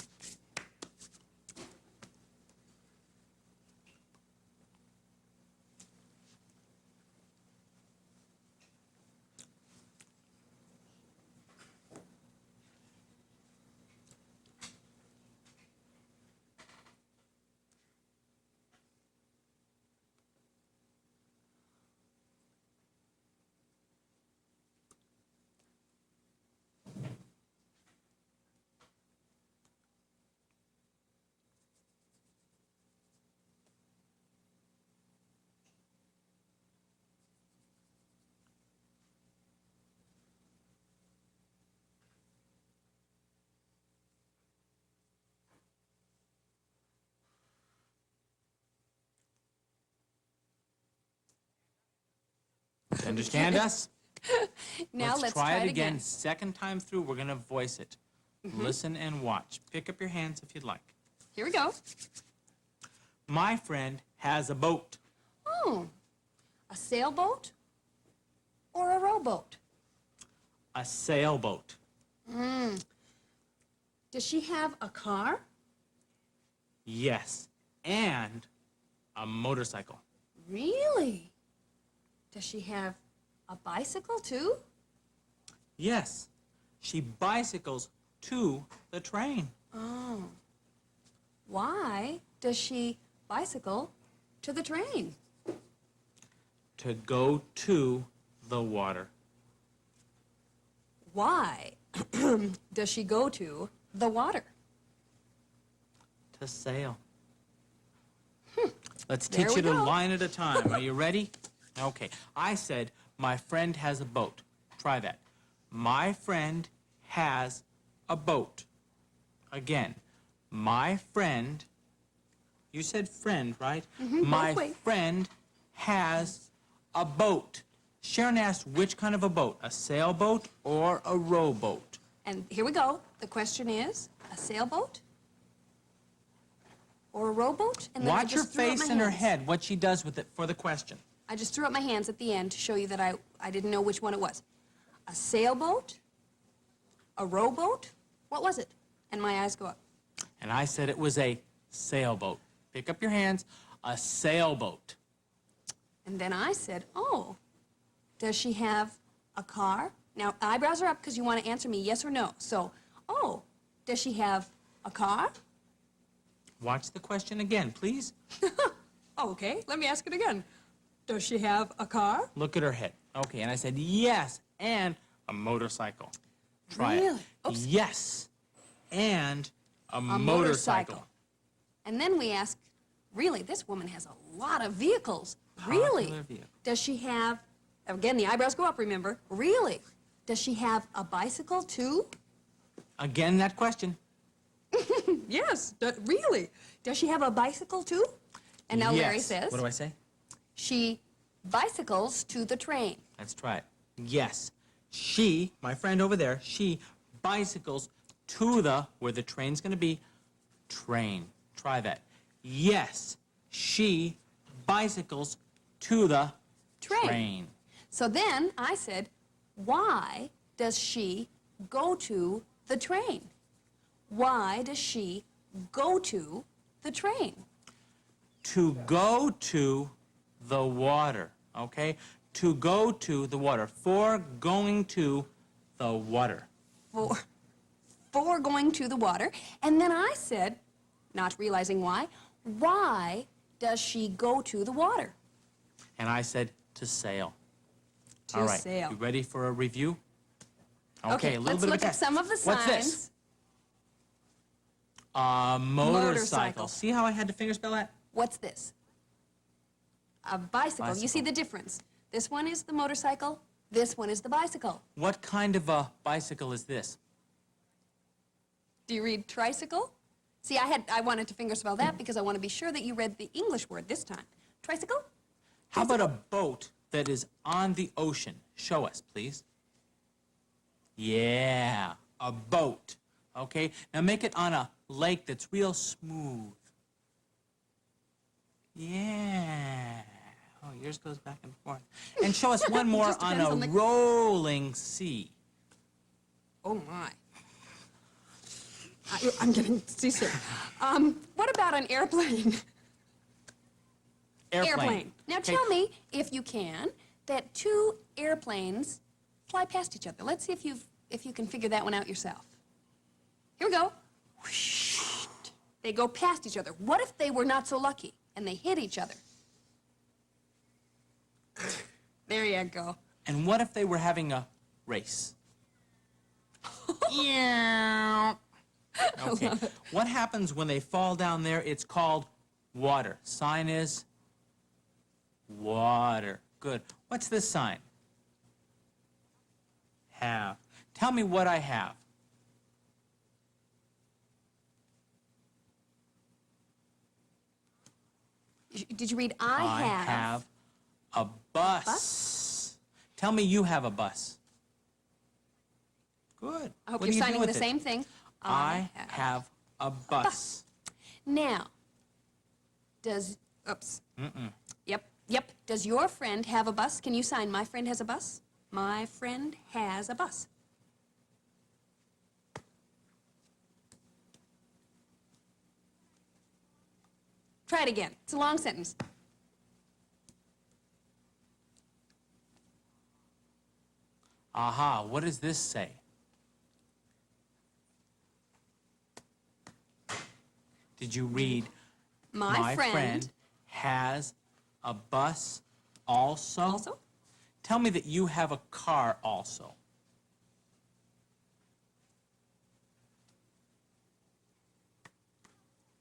understand us? Now let's try it it again. Second time through, we're going to voice it. Listen and watch. Pick up your hands if you'd like. Here we go. My friend has a boat. Oh, a sailboat or a rowboat? A sailboat. Does she have a car? Yes. And a motorcycle. Really? Does she have a bicycle, too? Yes. She bicycles to the train. Oh. Why does she bicycle to the train? To go to the water. Why does she go to the water? To sail. Let's There teach we it a go. line at a time. Are you ready? Okay. I said, my friend has a boat. Try that. My friend has a boat. Again, my friend, you said friend, right? My both ways. friend has a boat. Sharon asked which kind of a boat, a sailboat or a rowboat? And here we go. The question is, a sailboat or a rowboat? And then I Watch her just threw up face my and her hands. head, what she does with it for the question. I just threw up my hands at the end to show you that I didn't know which one it was. A sailboat? A rowboat? What was it? And my eyes go up. And I said it was a sailboat. Pick up your hands, a sailboat. And then I said, oh, does she have a car? Now, eyebrows are up because you want to answer me yes or no. So, oh, does she have a car? Watch the question again, please. Oh, okay, let me ask it again. Does she have a car? Look at her head. Okay, and I said yes, and a motorcycle. Try it. Really? Oops. Yes, and a motorcycle. motorcycle. And then we ask, really, this woman has a lot of vehicles. Really? Popular vehicle. Does she have, again, the eyebrows go up, remember? Really? Does she have a bicycle, too? Again, that question. Yes, really. Does she have a bicycle, too? And now Larry Yes. says, What do I say? she bicycles to the train. Let's try it. Yes. She, my friend over there, she bicycles to where the train's going to be, train. Try that. Yes. She bicycles to the train. So then I said, why does she go to the train? Why does she go to the train? To go to the water, okay? To go to the water. For going to the water. For going to the water. And then I said, not realizing why does she go to the water? And I said to sail. To All right. sail. You ready for a review? Okay, a little let's bit look of a at test. some of the What's this? signs. A motorcycle. Motorcycle. See how I had to fingerspell that? What's this? A bicycle. You see Bicycle. the difference. This one is the motorcycle. This one is the bicycle. What kind of a bicycle is this? Do you read tricycle? See, I wanted to fingerspell that because I want to be sure that you read the English word this time. Tricycle? How about a boat that is on the ocean? Show us, please. Yeah, a boat. Okay, now make it on a lake that's real smooth. Yeah. Oh, yours goes back and forth. And show us one more Just on depends a on the- rolling sea. Oh, my. I'm getting seasick. What about an airplane? Airplane. Now Okay, tell me, if you can, that two airplanes fly past each other. Let's see if you can figure that one out yourself. Here we go. They go past each other. What if they were not so lucky and they hit each other? There you go. And what if they were having a race? Yeah. Okay. What happens when they fall down there? It's called water. Sign is water. Good. What's this sign? Have. Tell me what I have. Did you read I have a bus. Tell me you have a bus. Good. I hope What you're do you do signing with the it? same thing. I have a bus. Now, oops. Yep. Does your friend have a bus? Can you sign my friend has a bus? My friend has a bus. Try it again. It's a long sentence. Aha, what does this say? Did you read My friend has a bus also? also? Tell me that you have a car also.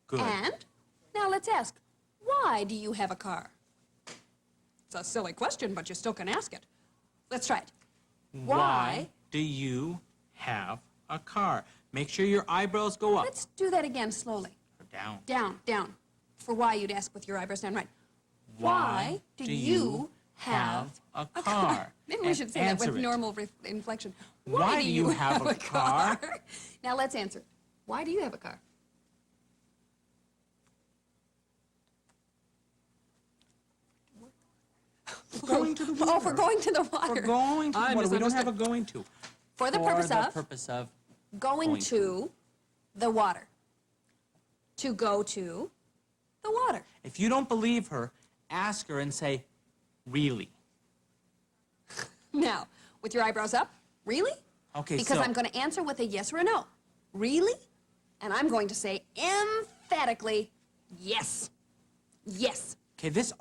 Good. And now let's ask, why do you have a car? It's a silly question, but you still can ask it. Let's try it. Why do you have a car? Make sure your eyebrows go up Let's do that again slowly. or down. Down. For why, you'd ask with your eyebrows down, right. Why do you have a car? Maybe we should say that with Answer it. normal inflection. Why do you have a car? Now let's answer. Why do you have a car? Going to the water. Oh, for going to the water. We're going to the I water. We don't have a misunderstood. going to. For the purpose of going going to the water. To go to the water. If you don't believe her, ask her and say, really? Now, with your eyebrows up, really? Okay, Because so I'm going to answer with a yes or a no. Really? And I'm going to say emphatically, yes. Yes. okay, this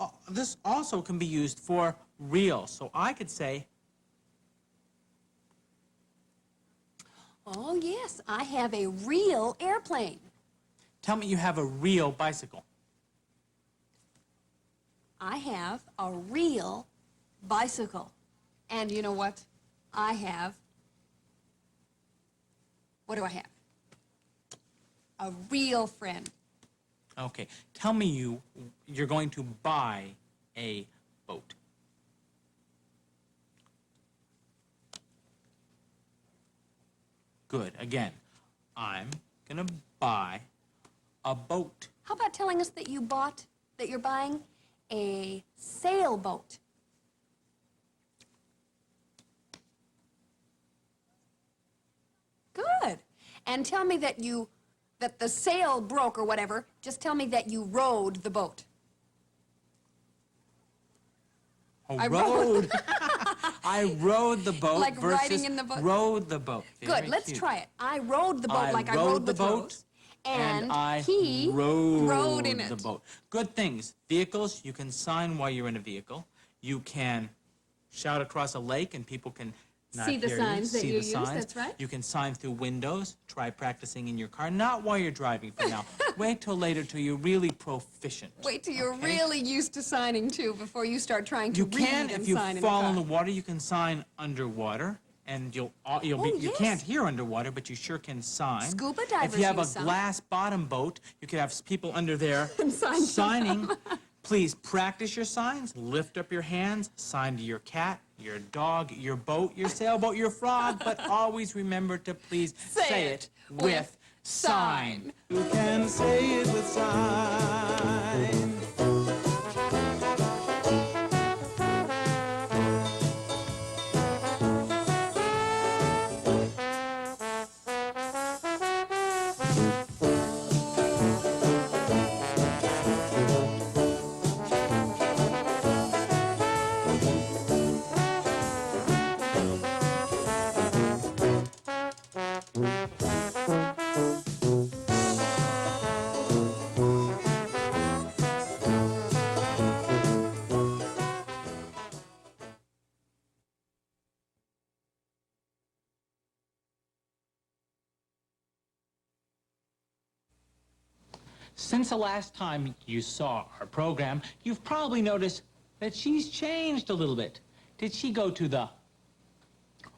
also can be used for real. So I could say, Oh, yes, I have a real airplane. tell me you have a real bicycle. I have a real bicycle. And you know what? What do I have? A real friend. Okay, tell me you're going to buy a boat. Good. Again, I'm gonna buy a boat. How about telling us that you're buying a sailboat? Good. And tell me that the sail broke or whatever. Just tell me that you rowed the boat. I rowed. I rowed the boat Like versus riding in the boat? rowed the boat. Good. Very Let's cute. try it. I rowed the boat I like I rowed rode the with boat, Rose. And I he rode in it. the boat. Good things. Vehicles, you can sign while you're in a vehicle. You can shout across a lake and people can not See the hear signs you. that See you the use, signs. that's right. You can sign through windows. Try practicing in your car. Not while you're driving for now. Wait till later till you're really proficient. Wait till you're okay? really used to signing too before you start trying to You read can, and if you sign fall in in the the car. water, you can sign underwater. and you yes. can't hear underwater, but you sure can sign. Scuba divers If you have a use some. glass bottom boat, you could have people under there Sign to signing. Please practice your signs. Lift up your hands, sign to your cat, your dog, your boat, your sailboat, your frog, but always remember to please say it with sign. You can say it with sign. Since the last time you saw our program, you've probably noticed that she's changed a little bit. Did she go to the,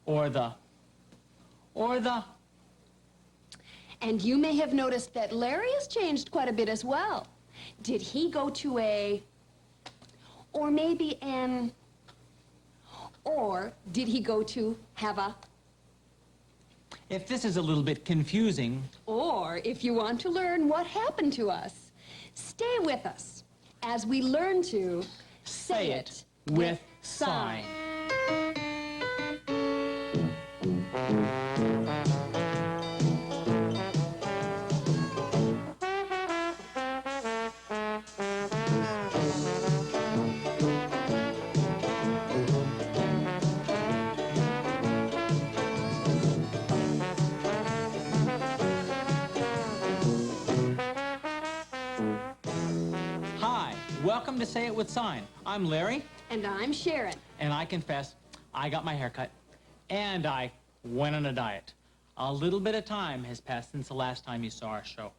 or the, or the? And you may have noticed that Larry has changed quite a bit as well. Did he go to a, or maybe an, or did he go to have a? If this is a little bit confusing, Or if you want to learn what happened to us, stay with us as we learn to say it with sign. Hi, welcome to Say It With Sign. I'm Larry, And I'm Sharon. and I confess, I got my hair cut, and I went on a diet. A little bit of time has passed since the last time you saw our show.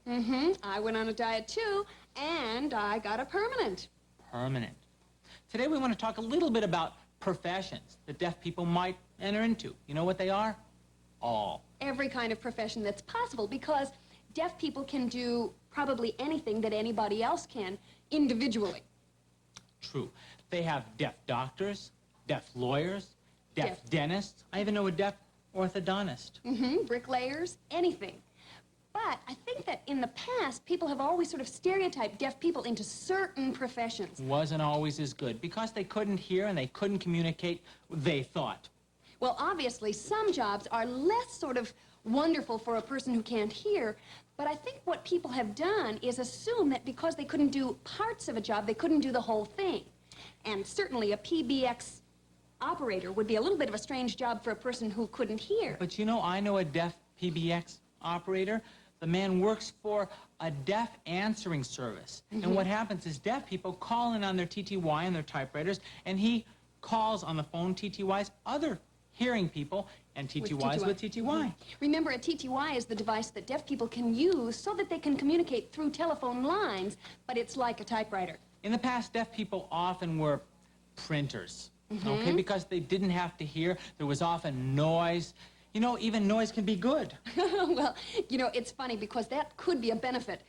I went on a diet too, and I got a permanent. Permanent. Today we want to talk a little bit about professions that deaf people might enter into. You know what they are? All. Every kind of profession that's possible, because deaf people can do probably anything that anybody else can individually. True. They have deaf doctors, deaf lawyers, deaf Deaf. dentists. I even know a deaf orthodontist. Bricklayers, anything. But I think that in the past, people have always sort of stereotyped deaf people into certain professions. Wasn't always as good because they couldn't hear and they couldn't communicate, they thought. Well, obviously, some jobs are less sort of wonderful for a person who can't hear, but I think what people have done is assume that because they couldn't do parts of a job, they couldn't do the whole thing. And certainly a PBX operator would be a little bit of a strange job for a person who couldn't hear. But you know, I know a deaf PBX operator. The man works for a deaf answering service. And what happens is deaf people call in on their TTY and their typewriters, and he calls on the phone TTYs, other hearing people, and TTYs with TTY. Remember, a TTY is the device that deaf people can use so that they can communicate through telephone lines, but it's like a typewriter. In the past, deaf people often were printers, okay, because they didn't have to hear. There was often noise. You know, even noise can be good. Well, you know, it's funny because that could be a benefit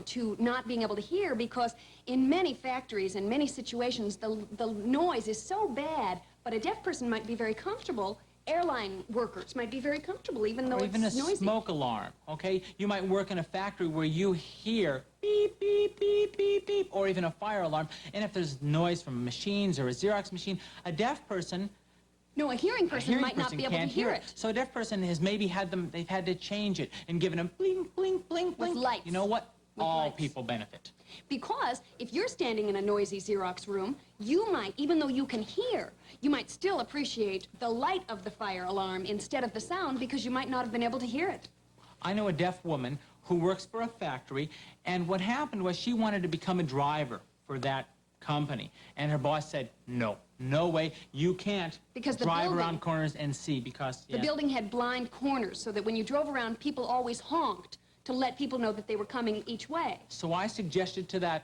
to not being able to hear, because in many factories and many situations, the noise is so bad, but a deaf person might be very comfortable. Airline workers might be very comfortable, even though Or even a it's noisy. smoke alarm, okay? You might work in a factory where you hear beep, beep, beep, beep, beep, or even a fire alarm. And if there's noise from machines or a Xerox machine, a deaf person, No, a hearing person might not be able to can't hear it. So a deaf person has maybe they've had to change it and given them blink, blink, blink, blink. lights. You know what? With All lights. people benefit. Because if you're standing in a noisy Xerox room, you might, even though you can hear, you might still appreciate the light of the fire alarm instead of the sound, because you might not have been able to hear it. I know a deaf woman who works for a factory, and what happened was she wanted to become a driver for that company. And her boss said, no, no way, you can't Because the drive building- around corners and see, because... The building had blind corners so that when you drove around, people always honked to let people know that they were coming each way. So I suggested to that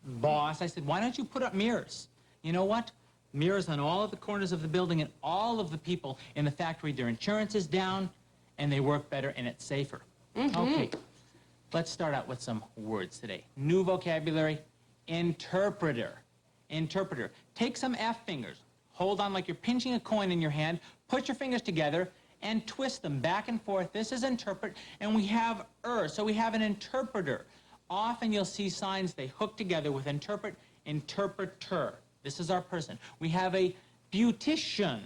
boss, I said, why don't you put up mirrors? You know what? Mirrors on all of the corners of the building, and all of the people in the factory, their insurance is down, and they work better, and it's safer. Okay, let's start out with some words today. New vocabulary, interpreter. Interpreter. Take some F fingers. Hold on like you're pinching a coin in your hand. Put your fingers together and twist them back and forth. This is interpret, and we have so we have an interpreter. Often you'll see signs they hook together with interpret, interpreter. This is our person. We have a beautician,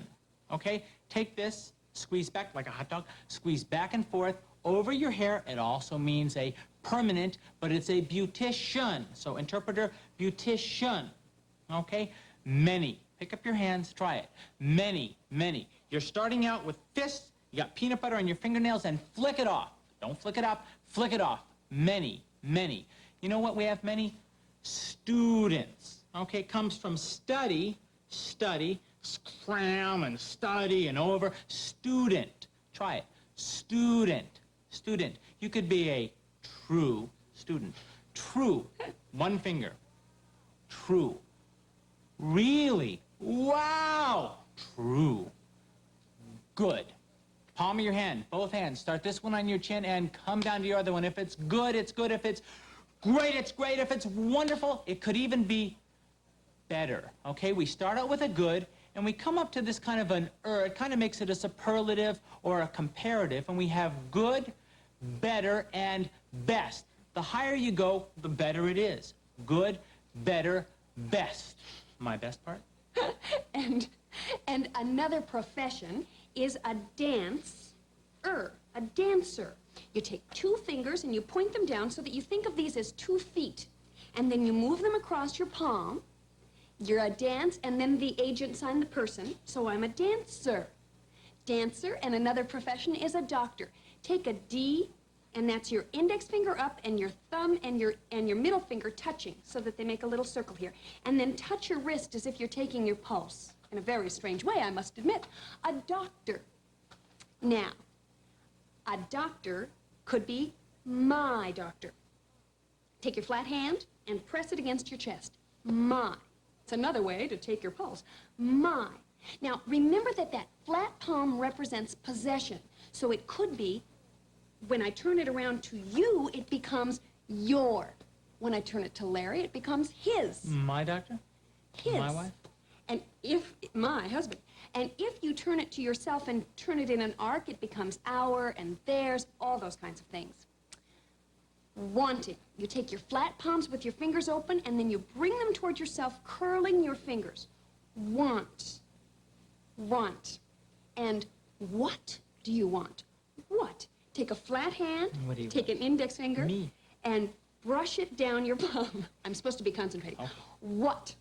okay? Take this, squeeze back like a hot dog, squeeze back and forth over your hair. It also means a permanent, but it's a beautician. So interpreter, beautician, okay? Many. Pick up your hands, try it. Many, many. You're starting out with fists, you got peanut butter on your fingernails, and flick it off. Don't flick it up, flick it off. Many, many. You know what we have many? Students. Okay, comes from study, cram and study and over. Student. Try it. Student. Student. You could be a true student. True. One finger. True. Really? Wow! True. Good. Palm of your hand, both hands. Start this one on your chin and come down to your other one. If it's good, it's good. If it's great, it's great. If it's wonderful, it could even be better. Okay, we start out with a good, and we come up to this kind of an It kind of makes it a superlative or a comparative, and we have good, better, and best. The higher you go, the better it is. Good, better, best. My best part? And another profession is a dancer, a dancer. You take two fingers and you point them down so that you think of these as 2 feet. And then you move them across your palm. You're a dance, and then the agent signed the person, so I'm a dancer. Dancer, and another profession is a doctor. Take a D, and that's your index finger up and your thumb and your middle finger touching so that they make a little circle here. And then touch your wrist as if you're taking your pulse. In a very strange way, I must admit. A doctor. Now, a doctor could be my doctor. Take your flat hand and press it against your chest. My. It's another way to take your pulse. My. Now, remember that that flat palm represents possession. So it could be, when I turn it around to you, it becomes your. When I turn it to Larry, it becomes his. My doctor? His. My wife? And if, my husband, and if you turn it to yourself and turn it in an arc, it becomes our and theirs, all those kinds of things. Wanting. You take your flat palms with your fingers open, and then you bring them toward yourself, curling your fingers. Want. Want. And what do you want? What? Take a flat hand, What do you take an index finger, Me. and brush it down your palm. I'm supposed to be concentrating. Oh. What?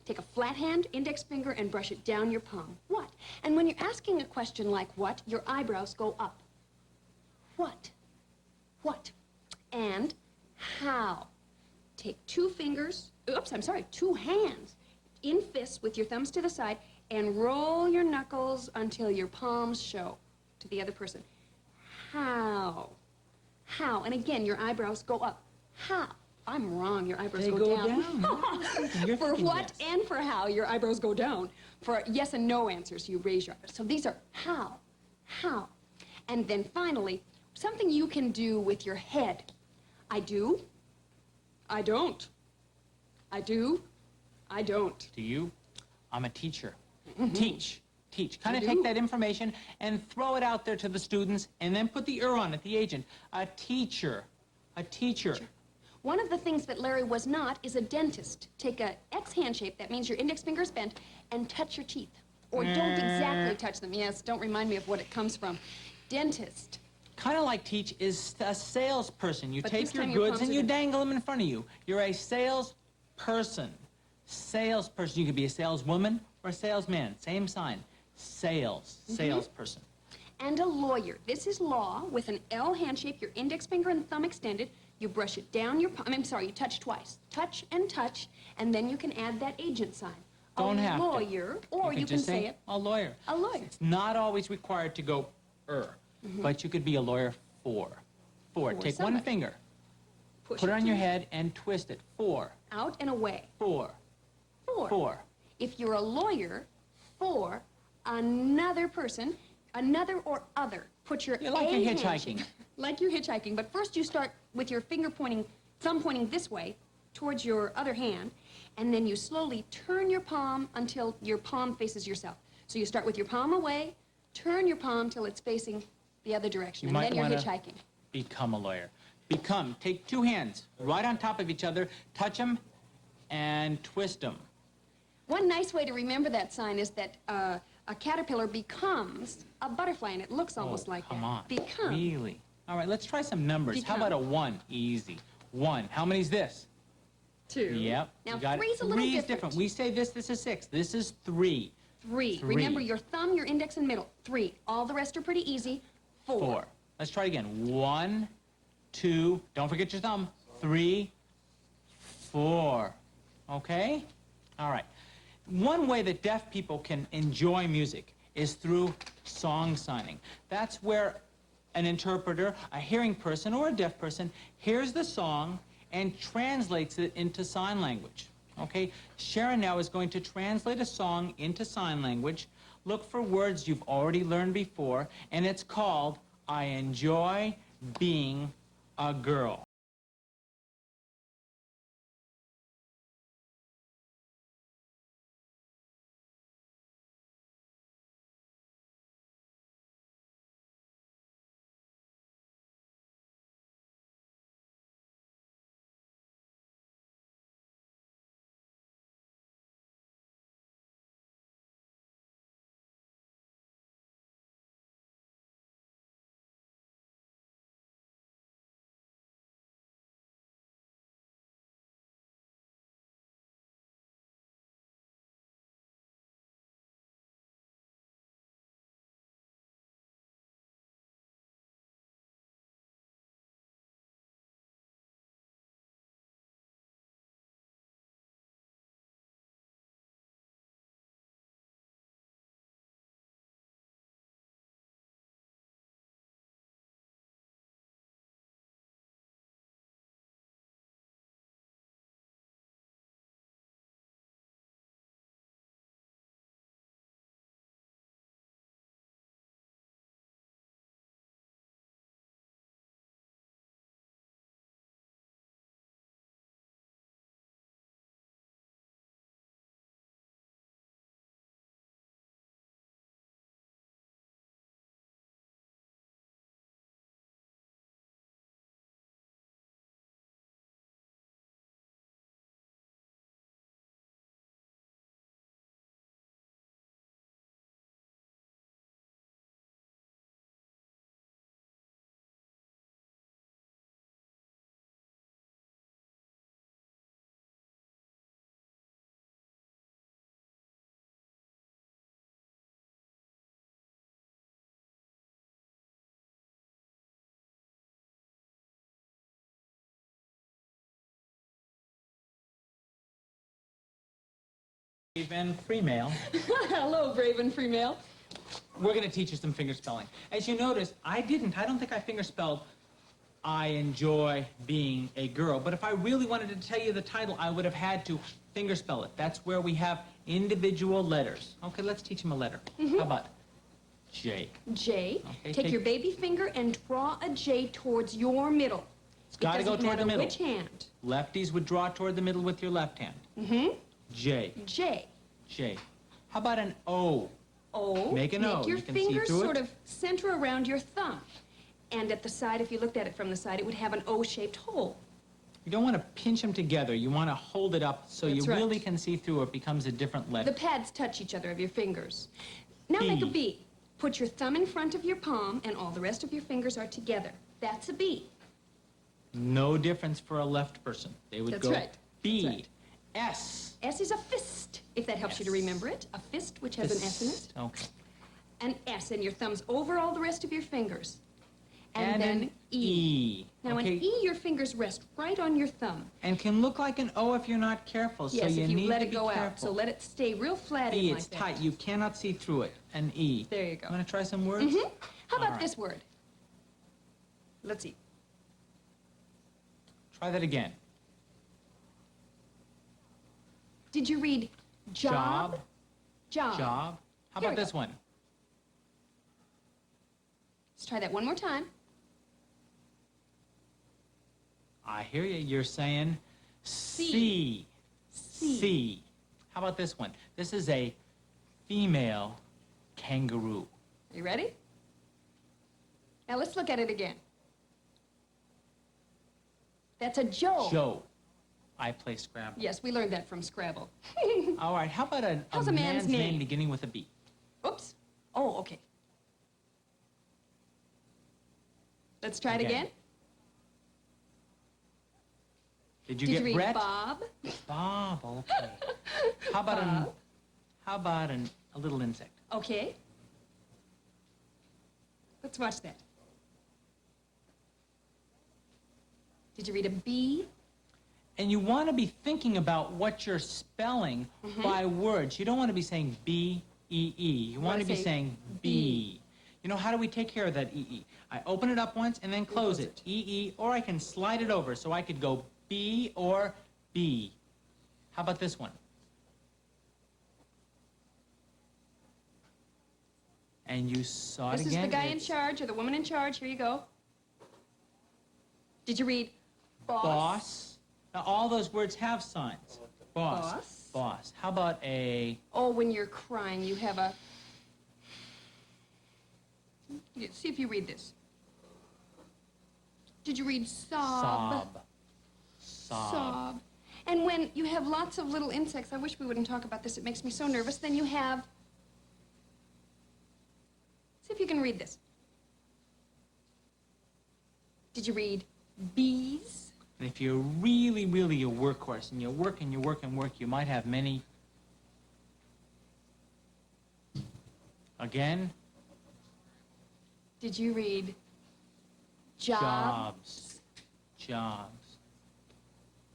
Take a flat hand, index finger, and brush it down your palm. What? And when you're asking a question like what, your eyebrows go up. What? What? And how? Take 2 fingers, two hands, in fists with your thumbs to the side, and roll your knuckles until your palms show to the other person. How? How? And again, your eyebrows go up. How? I'm wrong. Your eyebrows They go go down. You're For thinking what yes. and for how, your eyebrows go down. For yes and no answers, you raise your eyebrows. So these are how. How. And then finally, something you can do with your head. I do. I don't. I do. I don't. Do you? I'm a teacher. Teach. Teach. Kind of You take do. that information and throw it out there to the students, and then put the on it, the agent. A teacher. A teacher. One of the things that Larry was not is a dentist. Take a X hand shape, that means your index finger is bent, and touch your teeth. Or don't exactly touch them. Yes, don't remind me of what it comes from. Dentist. Kind of like teach is a salesperson. You But take this your time your goods palms and are you down. dangle them in front of you. You're a salesperson. Salesperson. You could be a saleswoman or a salesman. Same sign. Sales. Salesperson. And a lawyer. This is law with an L hand shape, your index finger and thumb extended. You brush it down your palm. I'm sorry, you touch twice. Touch, and then you can add that agent sign. Don't have A to. lawyer, or you can just say it. a lawyer. A lawyer. It's not always required to go but you could be a lawyer for. Take one somebody. finger, Push put it on to your head, and twist it. For. Out and away. For. For. For. If you're a lawyer, for another person, another or other. Put your You're like A you're handshake- hitchhiking. Like you're hitchhiking, but first you start with your finger pointing, thumb pointing this way towards your other hand, and then you slowly turn your palm until your palm faces yourself. So you start with your palm away, turn your palm till it's facing the other direction, You and might then you're wanna hitchhiking. become a lawyer. Become. Take two hands right on top of each other, touch them, and twist them. One nice way to remember that sign is that a caterpillar becomes a butterfly, and it looks almost like come that. on. Become. Really? All right, let's try some numbers. How Become. about a 1? Easy. 1. How many's this? 2. Yep. Now, you got it. three's a little Three's different. We say this is 6. This is 3. 3. Three. Remember your thumb, your index, and middle. 3. All the rest are pretty easy. 4. 4. Let's try it again. 1, 2, don't forget your thumb. 3, 4. Okay? All right. One way that deaf people can enjoy music is through song signing. That's where an interpreter, a hearing person, or a deaf person hears the song and translates it into sign language. Okay? Sharon now is going to translate a song into sign language. Look for words you've already learned before, and it's called I Enjoy Being a Girl. And free mail. Hello, brave and free male. We're going to teach you some finger spelling. As you notice, I don't think I finger spelled I enjoy being a girl. But if I really wanted to tell you the title, I would have had to finger spell it. That's where we have individual letters. Okay, let's teach him a letter. How about J? J. Okay, Take your baby finger and draw a J towards your middle. It's got to go toward the middle. Which hand? Lefties would draw toward the middle with your left hand. J. J. J. How about an O? O. Make an O. Make your You can see fingers through it. sort of center around your thumb. And at the side, if you looked at it from the side, it would have an O-shaped hole. You don't want to pinch them together. You want to hold it up so That's you right. really can see through it. Becomes a different letter. The pads touch each other of your fingers. Now B. make a B. Put your thumb in front of your palm, and all the rest of your fingers are together. That's a B. No difference for a left person. They would That's go right. B. That's right. S. S is a fist, if that helps you to Yes. remember it. A fist, which has an S in it. Okay. An S, and your thumb's over all the rest of your fingers. And then an E. E. Now, okay. an E, your fingers rest right on your thumb. And can look like an O if you're not careful. Yes, so you if you need let to it be go careful. out. So let it stay real flat in E, like it's that. tight. You cannot see through it. An E. There you go. Want to try some words? How about right. this word? Let's see. Try that again. Did you read Job. Job. Job. How Here about we this go. one? Let's try that one more time. I hear you. You're saying C. C. C. How about this one? This is a female kangaroo. Are you ready? Now let's look at it again. That's a Joe. Joe. I play Scrabble. Yes, we learned that from Scrabble. All right. How about a How's a man's name? name beginning with a B? Oops. Oh, okay. Let's try it again. Did you Did get you read Brett? Bob? Bob. Okay. How about Bob. a little insect? Okay. Let's watch that. Did you read a bee? And you want to be thinking about what you're spelling by words. You don't want to be saying B-E-E. You want to be say saying B. B. You know, how do we take care of that E-E? I open it up once and then close it. E-E, or I can slide it over so I could go B or B. How about this one? And you saw it This again. is the guy in It's charge or the woman in charge. Here you go. Did you read boss? Boss. Now, all those words have signs. Boss. Boss. Boss. How about a... Oh, when you're crying, you have a... See if you read this. Did you read sob? Sob. Sob. Sob. And when you have lots of little insects, I wish we wouldn't talk about this, it makes me so nervous, then you have... See if you can read this. Did you read bees? And if you're really, really a workhorse and you work and you work and work, you might have many... Again? Did you read Jobs. Jobs.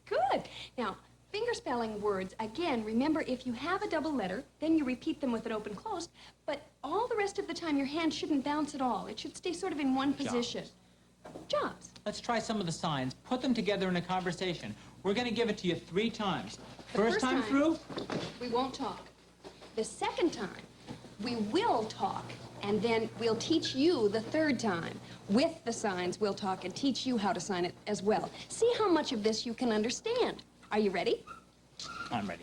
Good. Now, finger spelling words, again, remember if you have a double letter, then you repeat them with it open closed, but all the rest of the time your hand shouldn't bounce at all. It should stay sort of in one position. Jobs. Let's try some of the signs. Put them together in a conversation. We're going to give it to you 3 times. The First time through, we won't talk. The second time, we will talk, and then we'll teach you the third time. With the signs, we'll talk and teach you how to sign it as well. See how much of this you can understand. Are you ready? I'm ready.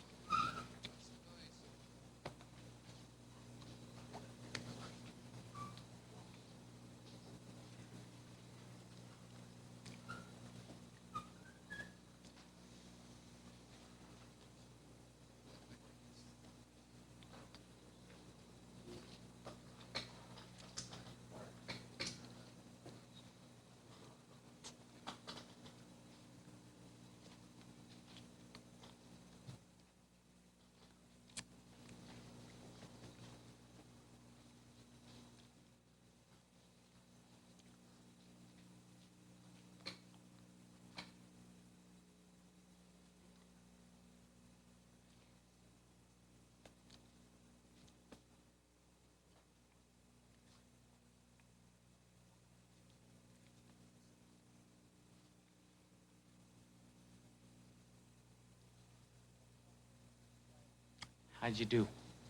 How'd you do?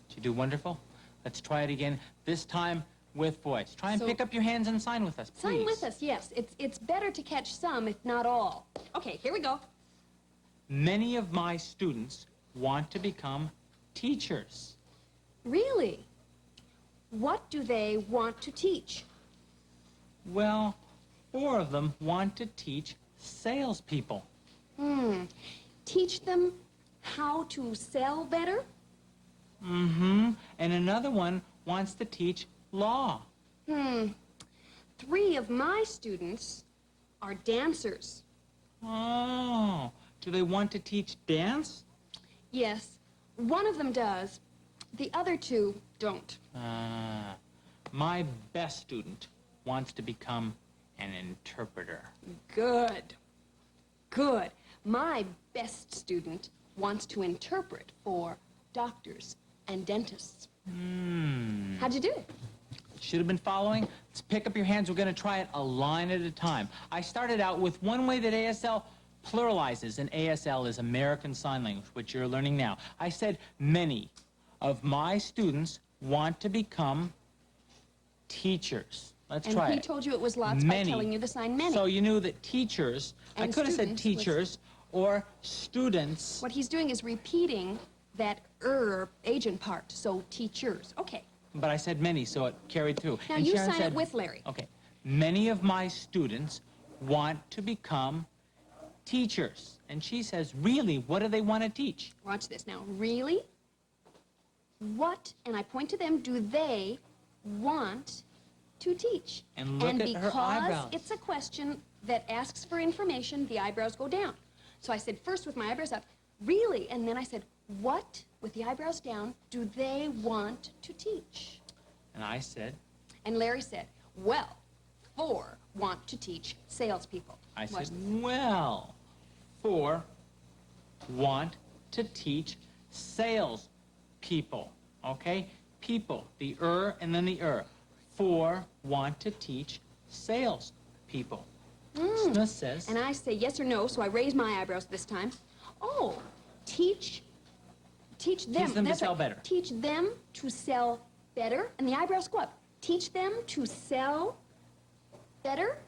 Did you do wonderful? Let's try it again, this time with voice. Try and So- pick up your hands and sign with us, please. Sign with us, yes. It's better to catch some, if not all. Okay, here we go. Many of my students want to become teachers. Really? What do they want to teach? Well, 4 of them want to teach salespeople. Teach them how to sell better? Mm-hmm. And another one wants to teach law. 3 of my students are dancers. Oh, do they want to teach dance? Yes, one of them does. The other 2 don't. My best student wants to become an interpreter. Good. Good. My best student wants to interpret for doctors and dentists. How'd you do? Should have been following. Let's pick up your hands. We're going to try it a line at a time. I started out with one way that ASL pluralizes in ASL is American Sign Language, which you're learning now. I said many of my students want to become teachers. Let's try And he it. told you it was lots by Many. telling you the sign many. So you knew that teachers, I And could have said students was- teachers or students. What he's doing is repeating that agent part, so teachers. Okay. But I said many, so it carried through. Now And you Sharon sign it said, with Larry. Okay. Many of my students want to become teachers. And she says, really, what do they want to teach? Watch this now. Really? What, and I point to them, do they want to teach? And look at her eyebrows. Because it's a question that asks for information, the eyebrows go down. So I said first with my eyebrows up, really? And then I said, what, with the eyebrows down, do they want to teach? And I said, And Larry said, well, 4 want to teach salespeople. I Watch said, this. well, 4 want to teach sales people, okay? People, the and then the 4 want to teach sales people. Smith says, And I say yes or no, so I raise my eyebrows this time. Oh, teach them. them to That's sell right. better. Teach them to sell better, and the eyebrows go up. Teach them to sell better,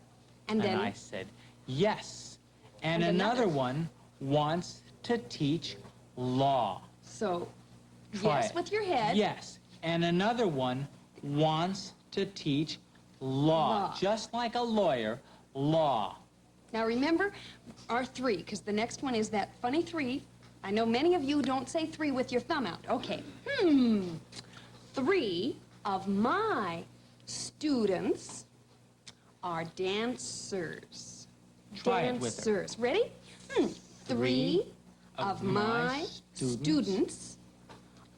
and then I said, yes. And And another another. one wants to teach law. so Try yes it. with your head. Yes. And another one wants to teach law. Law. Just like a lawyer, law. Now remember our 3, because the next one is that funny 3. I know many of you don't say 3 with your thumb out. Okay. 3 of my students are dancers. Try it with her. Dancers. Ready? 3 of my students students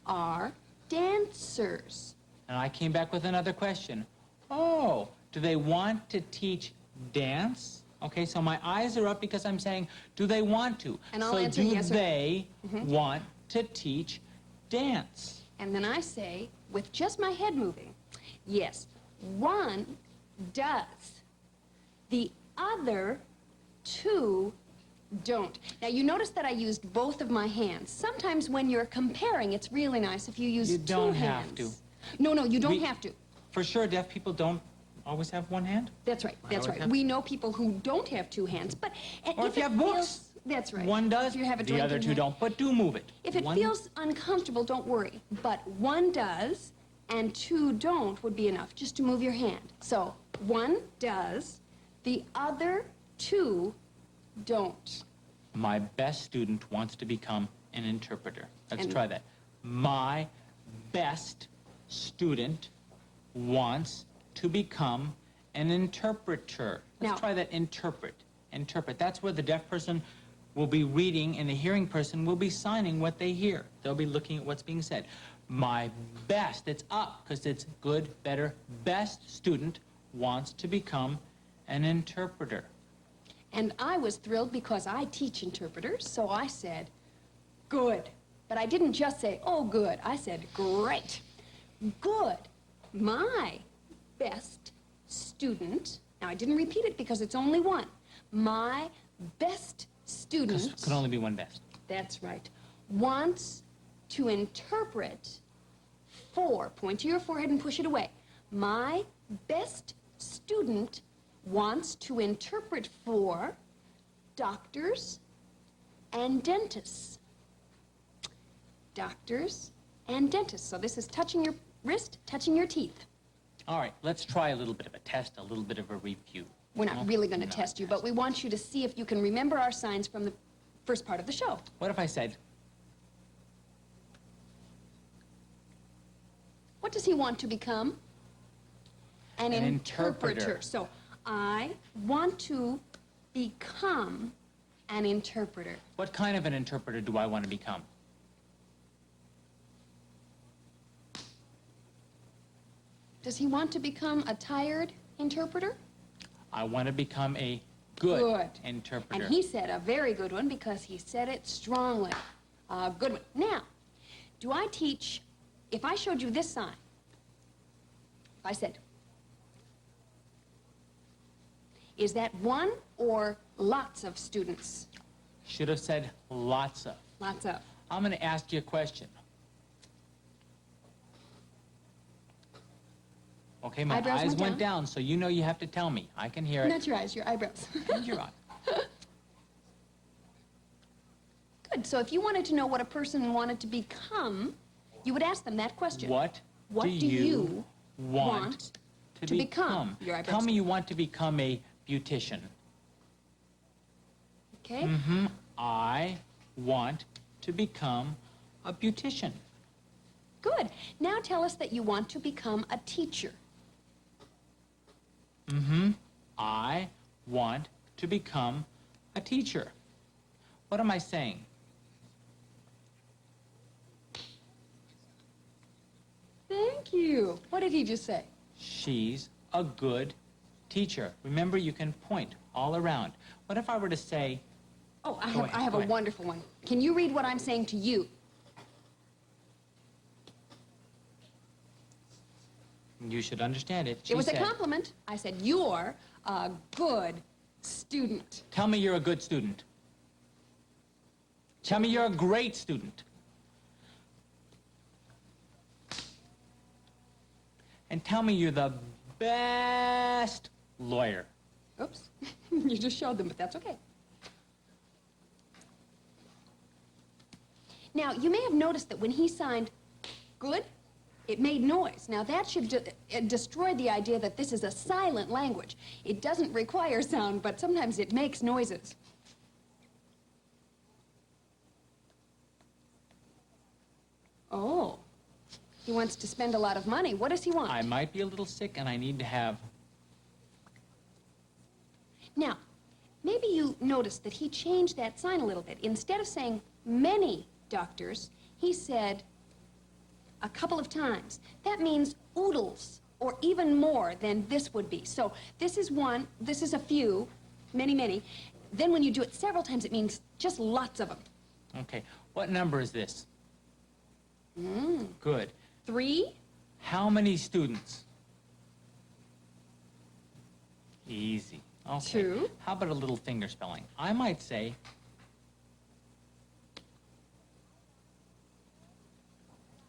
are dancers. And I came back with another question. Oh, do they want to teach dance? Okay, so my eyes are up because I'm saying, do they want to? And I'll so answer do yes or- they want to teach dance? And then I say, with just my head moving, yes, 1 does. The other 2 don't. Now, you notice that I used both of my hands. Sometimes when you're comparing, it's really nice if you use You 2 don't hands. have to. No, you don't We- have to. For sure, deaf people don't always have one hand. That's right, that's always right. have- We know people who don't have 2 hands, but and Or if you it have books. feels- that's right. One does, If you have a the other drinking 2 hand. don't, but do move it. If it One- feels uncomfortable, don't worry. But 1 does and 2 don't would be enough, just to move your hand. So 1 does, the other 2 don't. My best student wants to become an interpreter. Let's And- try that. My best student wants to become an interpreter. Let's Now- try that, interpret. Interpret. That's where the deaf person will be reading and the hearing person will be signing what they hear. They'll be looking at what's being said. My best, it's up because it's good, better, best student wants to become an interpreter. And I was thrilled because I teach interpreters, so I said, good. But I didn't just say, oh, good. I said, great. Good. My best student, now I didn't repeat it because it's only 1. My best student, Because can only be one best. that's right, wants to interpret for, point to your forehead and push it away. My best student wants to interpret for doctors and dentists. Doctors and dentists. So this is touching your wrist, touching your teeth. All right, let's try a little bit of a test, a little bit of a review. We're not really going to No, test you, but we want you to see if you can remember our signs from the first part of the show. What if I said, What does he want to become? An An interpreter. interpreter. So I want to become an interpreter. what kind of an interpreter do I want to become? Does he want to become a tired interpreter? I want to become a good, Good. interpreter. And he said a very good one because he said it strongly. A good one. Now, do I teach, if I showed you this sign, if I said, is that 1 or lots of students? Should have said lots of. Lots of. I'm going to ask you a question. Okay, my Eyebrows eyes went went down, so you know you have to tell me. I can hear it. Not your eyes, your eyebrows. And your eye. Good. So if you wanted to know what a person wanted to become, you would ask them that question. What What do you want to become? Your eyebrows. Tell me you want to become a beautician. Okay? I want to become a beautician. Good. Now tell us that you want to become a teacher. I want to become a teacher. What am I saying? Thank you. What did he just say? She's a good teacher. Remember, you can point all around. What if I were to say, Oh, I Go have, ahead, I have go a ahead. wonderful one. Can you read what I'm saying to you? you should understand it. She It was said, a compliment. I said, you're a good student. Tell me you're a good student. Tell me you're a great student. And tell me you're the best lawyer. Oops. You just showed them, but that's okay. Now, you may have noticed that when he signed good, it made noise. Now, that should destroy the idea that this is a silent language. It doesn't require sound, but sometimes it makes noises. Oh, he wants to spend a lot of money. What does he want? I might be a little sick and I need to have... Now, maybe you noticed that he changed that sign a little bit. Instead of saying many doctors, he said a couple of times. That means oodles, or even more than this would be. So this is one, this is a few, many, many. Then when you do it several times, it means just lots of them. Okay, what number is this? Good. 3, How many students? Easy. Okay. 2. How about a little finger spelling? I might say,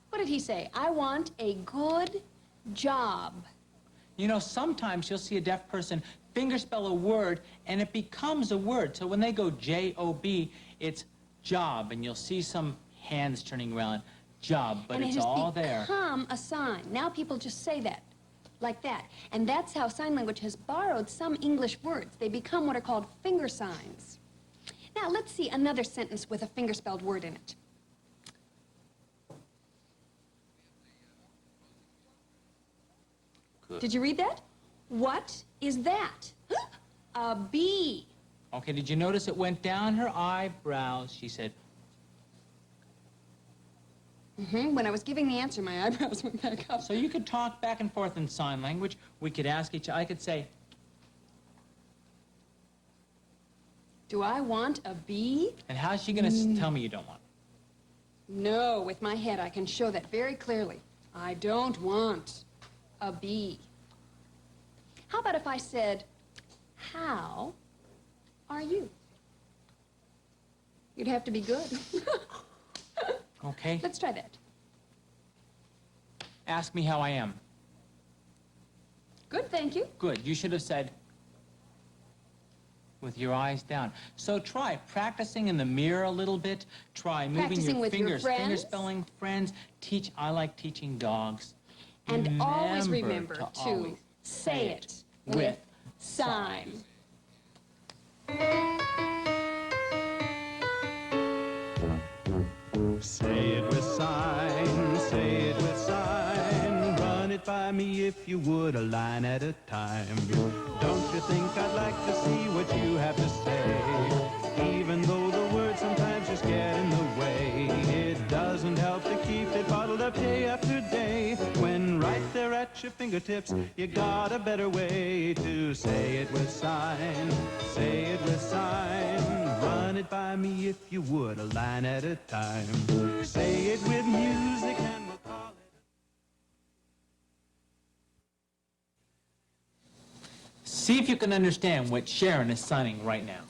What did he say? I want a good job. you know, sometimes you'll see a deaf person fingerspell a word and it becomes a word. So when they go J-O-B, it's job, and you'll see some hands turning around, job, but And it's it has all there. become a sign. Now people just say that, like that. And that's how sign language has borrowed some English words. They become what are called finger signs. Now let's see another sentence with a finger-spelled word in it. Good. Did you read that? What is that? A bee. Okay, did you notice it went down her eyebrows? She said, When I was giving the answer, my eyebrows went back up. so you could talk back and forth in sign language. We could ask each other. I could say, Do I want a bee? and how's she going to tell me you don't want? No, with my head, I can show that very clearly. I don't want a bee. How about if I said, how are you? You'd have to be good. Okay? Let's try that. Ask me how I am. Good, thank you. Good. You should have said, with your eyes down. So try practicing in the mirror a little bit. Try moving Practicing your with your fingers, friends. finger spelling, friends. Teach. I like teaching dogs. And always remember to to always say it with sign. Say it with sign, say it with sign. Run it by me if you would, a line at a time. Don't you think I'd like to see what you have to say? Even though the words sometimes just get in the way, it doesn't help to keep it bottled up day after day. When right there at your fingertips, you got a better way to say it with sign, say it with sign. Run it by me if you would, a line at a time. Say it with music and we'll call it. See if you can understand what Sharon is signing right now.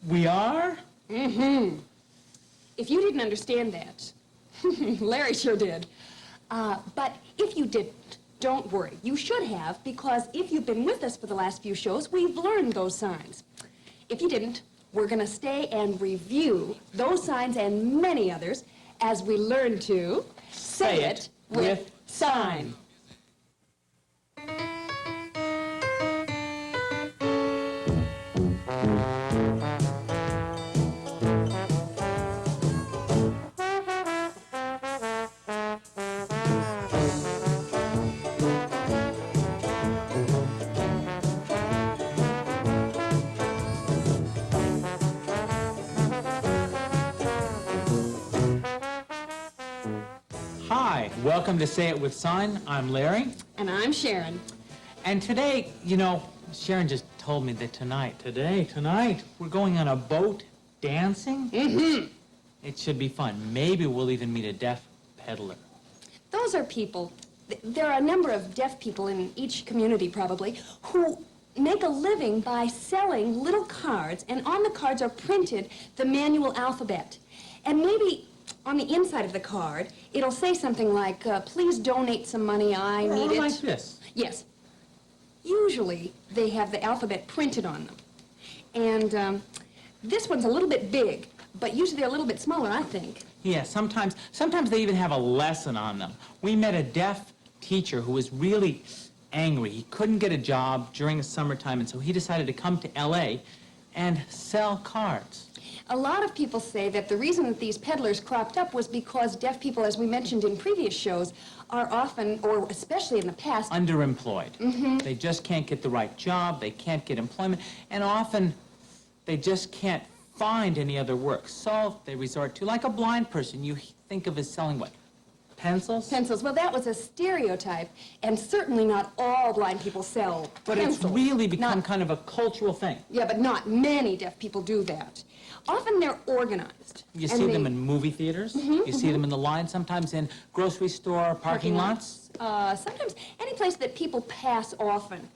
We are? If you didn't understand that, Larry sure did. But if you didn't, don't worry. You should have, because if you've been with us for the last few shows, we've learned those signs. If you didn't, we're going to stay and review those signs and many others as we learn to say it with sign. Hi, welcome to Say It With Sign. I'm Larry. And I'm Sharon. And today, Sharon just told me that tonight, we're going on a boat dancing. It should be fun. Maybe we'll even meet a deaf peddler. Those are people, there are a number of deaf people in each community probably, who make a living by selling little cards, and on the cards are printed the manual alphabet. And maybe on the inside of the card, it'll say something like, please donate some money, I need it. Like this. Yes. Usually, they have the alphabet printed on them. And this one's a little bit big, but usually they're a little bit smaller, I think. Yeah, sometimes they even have a lesson on them. We met a deaf teacher who was really angry. He couldn't get a job during the summertime, and so he decided to come to L.A. and sell cards. A lot of people say that the reason that these peddlers cropped up was because deaf people, as we mentioned in previous shows, are often, or especially in the past, Underemployed. They just can't get the right job, they can't get employment, and often they just can't find any other work. So they resort to, like a blind person, you think of as selling what? Pencils? pencils. Well, that was a stereotype, and certainly not all blind people sell But pencils. it's really become Not- kind of a cultural thing. Yeah, but not many deaf people do that. Often they're organized. You and see they- them in movie theaters, you see them in the line, sometimes in grocery store parking lots. Sometimes any place that people pass often.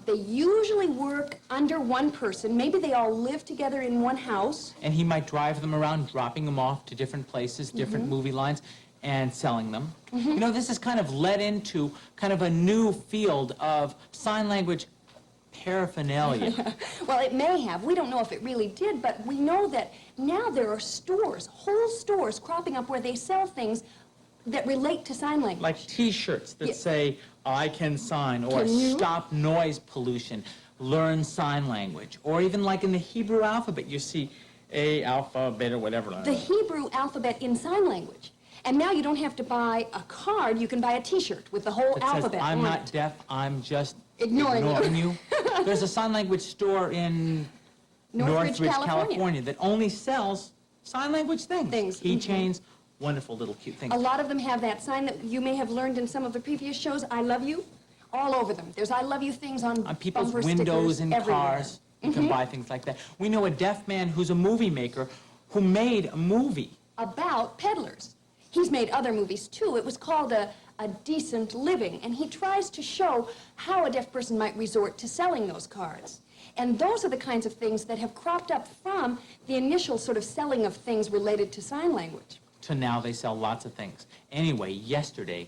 They usually work under one person. Maybe they all live together in one house. And he might drive them around, dropping them off to different places, different movie lines, and selling them. You know, this has kind of led into kind of a new field of sign language paraphernalia. Well, it may have. We don't know if it really did, but we know that now there are stores, whole stores cropping up where they sell things that relate to sign language. Like T-shirts that Yeah. say, I can sign, or Can you? stop noise pollution, learn sign language. Or even like in the Hebrew alphabet, you see A, alpha, beta, whatever. The Hebrew alphabet in sign language. And now you don't have to buy a card, you can buy a T-shirt with the whole It says, alphabet I'm on not it. deaf, I'm just Ignoring you." you. There's a sign language store in Northridge, California. that only sells sign language things. Things, Keychains, wonderful little cute things. A lot of them have that sign that you may have learned in some of the previous shows, I love you, all over them. There's I love you things on People's bumper windows stickers in everywhere. cars, you can buy things like that. We know a deaf man who's a movie maker who made a movie. About peddlers. He's made other movies too. It was called a Decent Living, and he tries to show how a deaf person might resort to selling those cards. And those are the kinds of things that have cropped up from the initial sort of selling of things related to sign language. So now they sell lots of things. Anyway, yesterday,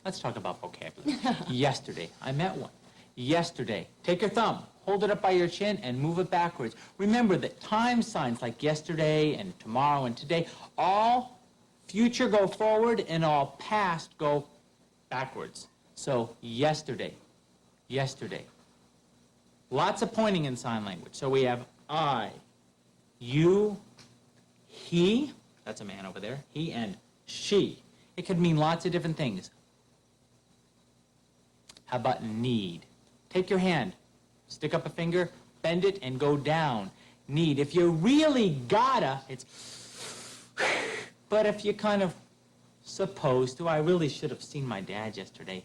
let's talk about vocabulary. Yesterday, I met one. Yesterday, take your thumb, hold it up by your chin, and move it backwards. Remember that time signs like yesterday and tomorrow and today, all future go forward and all past go backwards. So yesterday, yesterday. Lots of pointing in sign language. So we have I, you, he, that's a man over there, he, and she. It could mean lots of different things. How about need? Take your hand, stick up a finger, bend it, and go down. Need. If you really gotta, it's but if you kind of supposed to, I really should have seen my dad yesterday.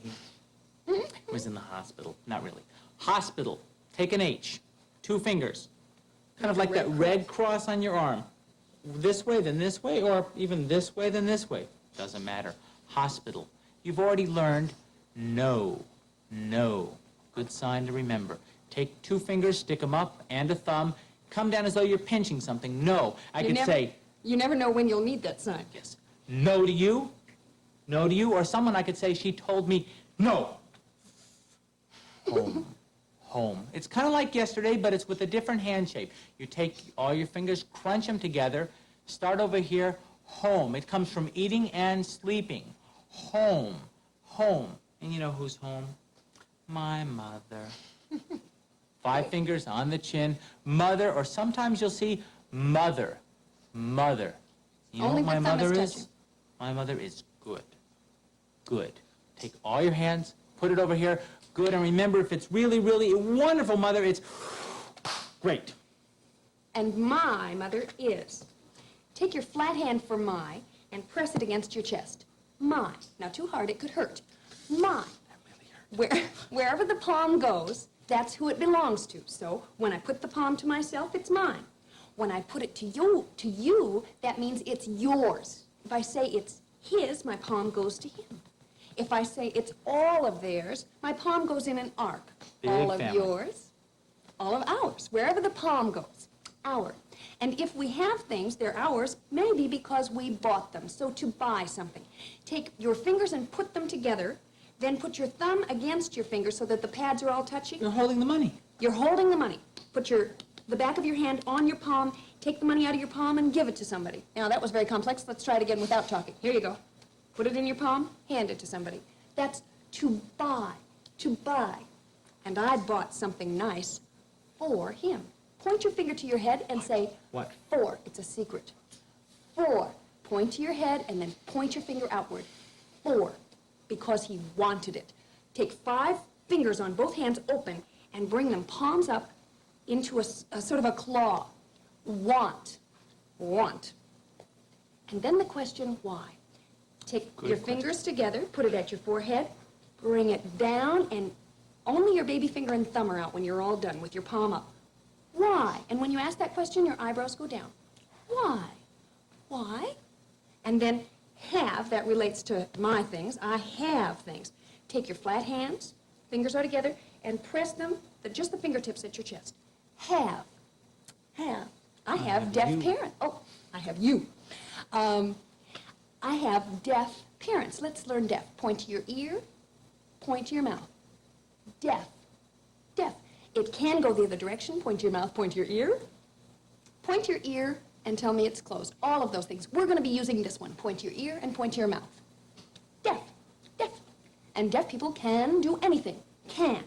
He was in the hospital. Not really. Hospital. Take an H. 2 fingers. Kind of like that red cross on your arm. This way, then this way, or even this way, then this way. Doesn't matter. Hospital. You've already learned no. No. Good sign to remember. Take 2 fingers, stick them up, and a thumb, come down as though you're pinching something. No. I could say, You never know when you'll need that sign. yes, no to you, no to you, or someone I could say, she told me no. Home, home. It's kind of like yesterday, but it's with a different hand shape. You take all your fingers, crunch them together, start over here, home. It comes from eating and sleeping. Home, home. And you know who's home? My mother. 5 fingers on the chin, mother, or sometimes you'll see mother, mother. You know Only what my the thumb is mother is? touching. My mother is good, good. Take all your hands, put it over here, good, and remember, if it's really, really a wonderful mother, it's great. And my mother is. Take your flat hand for my and press it against your chest. My. Now, too hard, it could hurt. My. Wherever the palm goes, that's who it belongs to. So when I put the palm to myself, it's mine. When I put it to you, that means it's yours. If I say it's his, my palm goes to him. If I say it's all of theirs, my palm goes in an arc. Big all of family. yours, all of ours. Wherever the palm goes, our. And if we have things, they're ours, maybe because we bought them. So to buy something, take your fingers and put them together, then put your thumb against your finger so that the pads are all touching. You're holding the money. You're holding the money. Put the back of your hand on your palm, take the money out of your palm and give it to somebody. Now, that was very complex. Let's try it again without talking. Here you go. Put it in your palm, hand it to somebody. That's to buy, to buy. And I bought something nice for him. Point your finger to your head and say, What? For. It's a secret. For. Point to your head and then point your finger outward. For. Because he wanted it. Take 5 fingers on both hands open and bring them palms up into a sort of a claw. Want. Want. And then the question, why? Take your fingers together, put it at your forehead, bring it down, and only your baby finger and thumb are out when you're all done with your palm up. Why? And when you ask that question, your eyebrows go down. Why? Why? And then have, that relates to my things. I have things. Take your flat hands, fingers are together, and press them, just the fingertips at your chest. Have. Have. I have deaf parents. Oh, I have you. I have deaf parents. Let's learn deaf. Point to your ear, point to your mouth. Deaf. Deaf. It can go the other direction. Point to your mouth, point to your ear. Point to your ear and tell me it's closed. All of those things. We're going to be using this one. Point to your ear and point to your mouth. Deaf. Deaf. And deaf people can do anything. Can.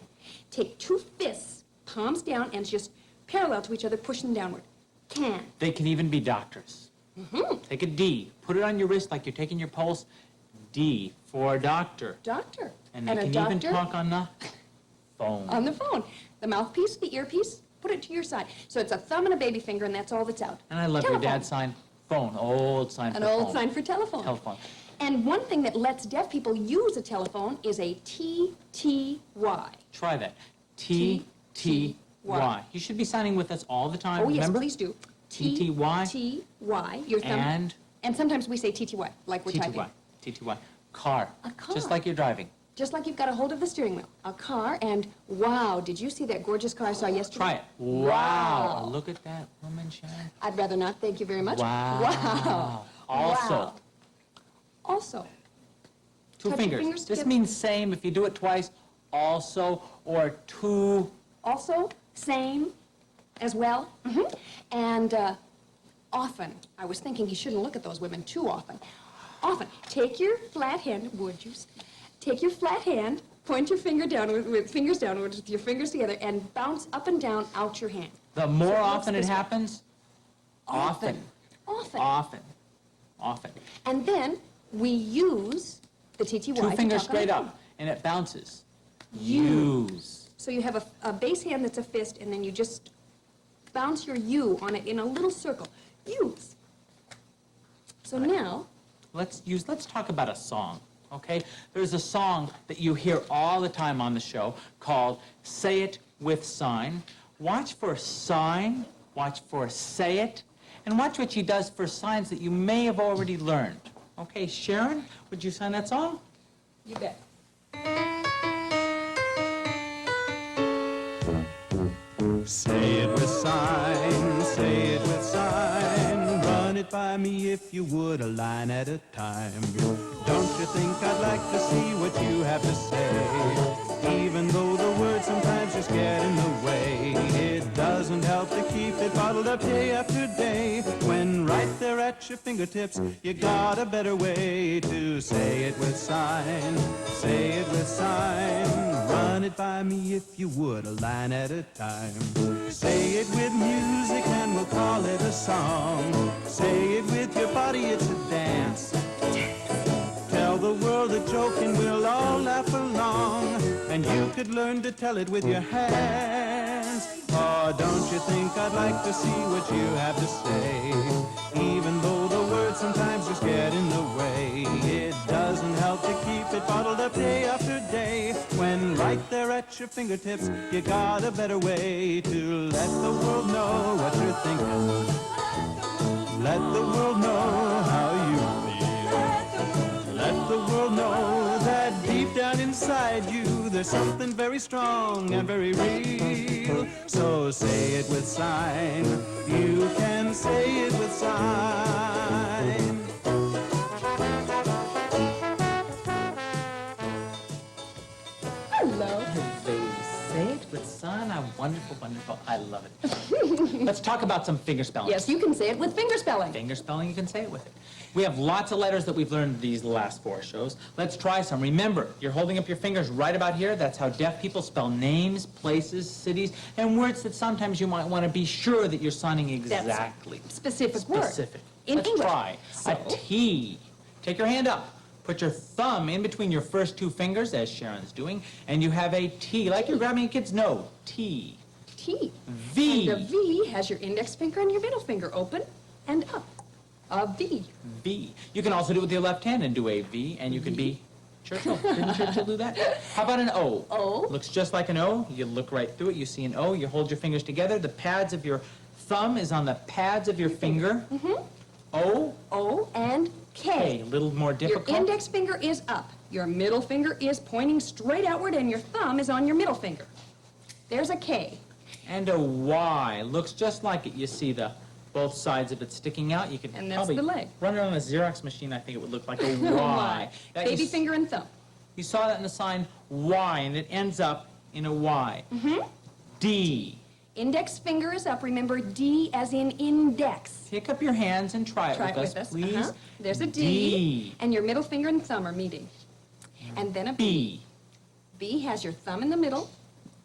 Take 2 fists, palms down, and just parallel to each other, push them downward. Can. They can even be doctors. Take a D. Put it on your wrist like you're taking your pulse. D for doctor. Doctor. And they a can doctor even talk on the phone. on the phone. The mouthpiece, the earpiece, put it to your side. So it's a thumb and a baby finger, and that's all that's out. And I love your Telephone. dad's sign, phone, old sign for An phone. old sign for telephone. Telephone. And one thing that lets deaf people use a telephone is a TTY. Try that. T-T-Y. You should be signing with us all the time, Oh, yes, remember? please do. TTY. T-T-Y. Your thumb. And sometimes we say TTY, like we're typing. TTY. TTY. Car. A car. Just like you're driving. Just like you've got a hold of the steering wheel. A car, and wow, did you see that gorgeous car I saw yesterday? Try it. Wow. Look at that woman shine. I'd rather not, thank you very much. Wow. Wow. Also, Wow. Also, 2 touch your fingers. fingers This together. means same if you do it twice. Also, or 2. also, same, as well. And often, I was thinking he shouldn't look at those women too often. Often, take your flat hand, would you? Take your flat hand, point your finger downward, with fingers downward, with your fingers together, and bounce up and down out your hand. The more So it looks often it this way. happens, often. Often. Often. Often. And then we use the TTY 2 to fingers talk on the straight phone. up, and it bounces. Use. So you have a base hand that's a fist, and then you just bounce your U on it in a little circle. Use. So now, Let's talk about a song, okay? There's a song that you hear all the time on the show called Say It With Sign. Watch for sign, watch for say it, and watch what she does for signs that you may have already learned. Okay, Sharon, would you sign that song? you bet. Say it with signs. by me if you would, a line at a time. Don't you think I'd like to see what you have to say? Even though the words sometimes just get in the way, it doesn't help to keep it bottled up day after day, when right there at your fingertips you got a better way to say it with sign. Say it with sign. Run it by me if you would, a line at a time. Say it with music and we'll call it a song. Say it with your body, it's a dance. Tell the world a joke and we'll all laugh along. And you could learn to tell it with your hands. Oh, don't you think I'd like to see what you have to say? Even though the words sometimes just get in the way, it doesn't help to keep it bottled up day after day, when right there at your fingertips you got a better way to let the world know what you're thinking. Let the world know how you feel. Let the world know that deep down inside you there's something very strong and very real. So say it with sign. You can say it with sign. Hello. Say it with sign. Wonderful, wonderful. I love it. Let's talk about some finger spelling. Yes, you can say it with finger spelling. Finger spelling, you can say it with it. We have lots of letters that we've learned these last 4 shows. Let's try some. Remember, you're holding up your fingers right about here. That's how deaf people spell names, places, cities, and words that sometimes you might want to be sure that you're signing exactly. Specific word. Specific. In Let's English. try a T. Take your hand up. Put your thumb in between your first 2 fingers, as Sharon's doing, and you have a T, like you're grabbing a kid's nose. T. T. V. And the V has your index finger and your middle finger open and up. A V. V. You can also do it with your left hand and do a V, and you could be Churchill. Didn't Churchill do that? How about an O? O. Looks just like an O. You look right through it. You see an O. You hold your fingers together. The pads of your thumb is on the pads of your finger. O. O and K. A little more difficult. Your index finger is up. Your middle finger is pointing straight outward, and your thumb is on your middle finger. There's a K. And a Y. Looks just like it. You see both sides of it sticking out. You could And that's probably the leg. run it on a Xerox machine. I think it would look like a Y. That Baby you finger and thumb. You saw that in the sign Y, and it ends up in a Y. D. Index finger is up. Remember, D as in index. Pick up your hands and try it Try with it us, with us. please. There's a D. D. And your middle finger and thumb are meeting. And then a B. B. B has your thumb in the middle.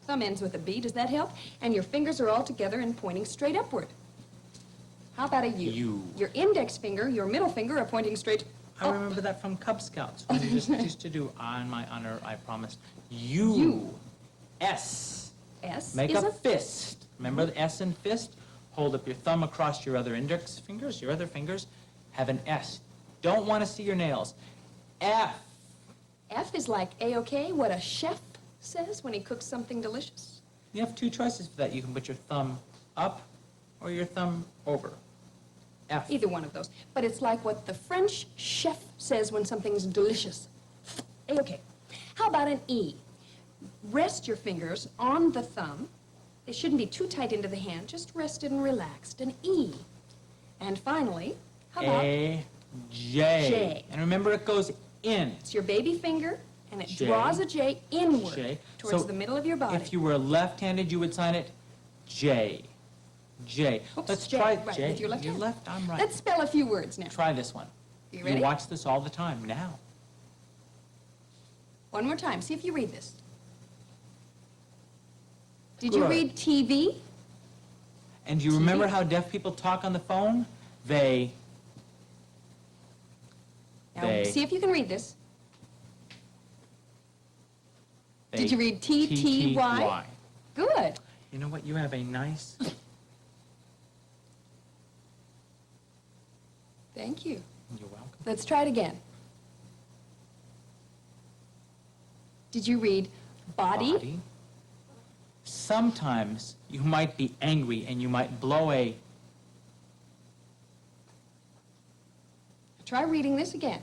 Thumb ends with a B. Does that help? And your fingers are all together and pointing straight upward. How about a U? U. Your index finger, your middle finger are pointing straight I up. remember that from Cub Scouts. When we just used to do, on my honor, I promised. U. U. S. S Make is a fist. Remember the S in fist? Hold up your thumb across your other index fingers, your other fingers. Have an S. Don't want to see your nails. F. F is like A-OK, what a chef says when he cooks something delicious. You have 2 choices for that. You can put your thumb up or your thumb over. F. Either one of those. But it's like what the French chef says when something's delicious. A-OK. How about an E? Rest your fingers on the thumb. They shouldn't be too tight into the hand, just rested and relaxed. An E. And finally, how about A, J. J. And remember, it goes in. it's your baby finger, and it J. draws a J inward J. towards So the middle of your body. If you were left-handed, you would sign it J. J. Oops, Let's J, try right, J. with your left hand. I'm right. Let's spell a few words now. Try this one. You ready? You watch this all the time now. One more time. See if you read this. Did you Good. read TV? And do you remember how deaf people talk on the phone? They Now, see if you can read this. they Did you read T-T-Y? T-T-Y. Good. You know what? You have a nice... Thank you. You're welcome. Let's try it again. Did you read body? Sometimes you might be angry and you might blow a... Try reading this again.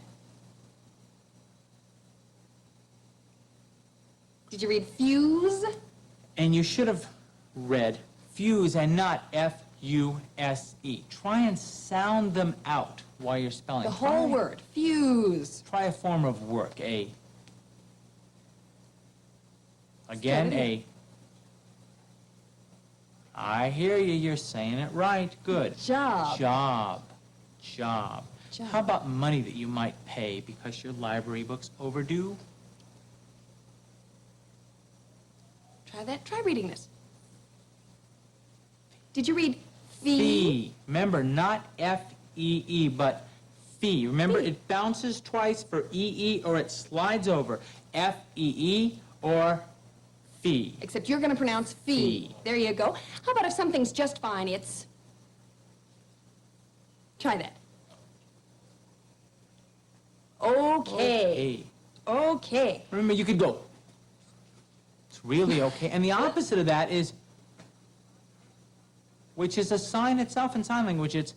Did you read fuse? And you should have read fuse and not F-U-S-E. F-U-S-E. Try and sound them out while you're spelling. The whole word. Fuse. Try a form of work. A. Again, Good, isn't A. I hear you. You're saying it right. Good. Job. Job. Job. Job. How about money that you might pay because your library book's overdue? Try that. Try reading this. Did you read fee? Fee. Remember, not F-E-E, but fee. Remember, Fee. it bounces twice for E-E or it slides over. F-E-E or fee. Except you're going to pronounce fee. Fee. There you go. How about if something's just fine, it's... Try that. Okay. Okay. Remember, you could go. It's really okay. And the opposite of that is, which is a sign itself in sign language. It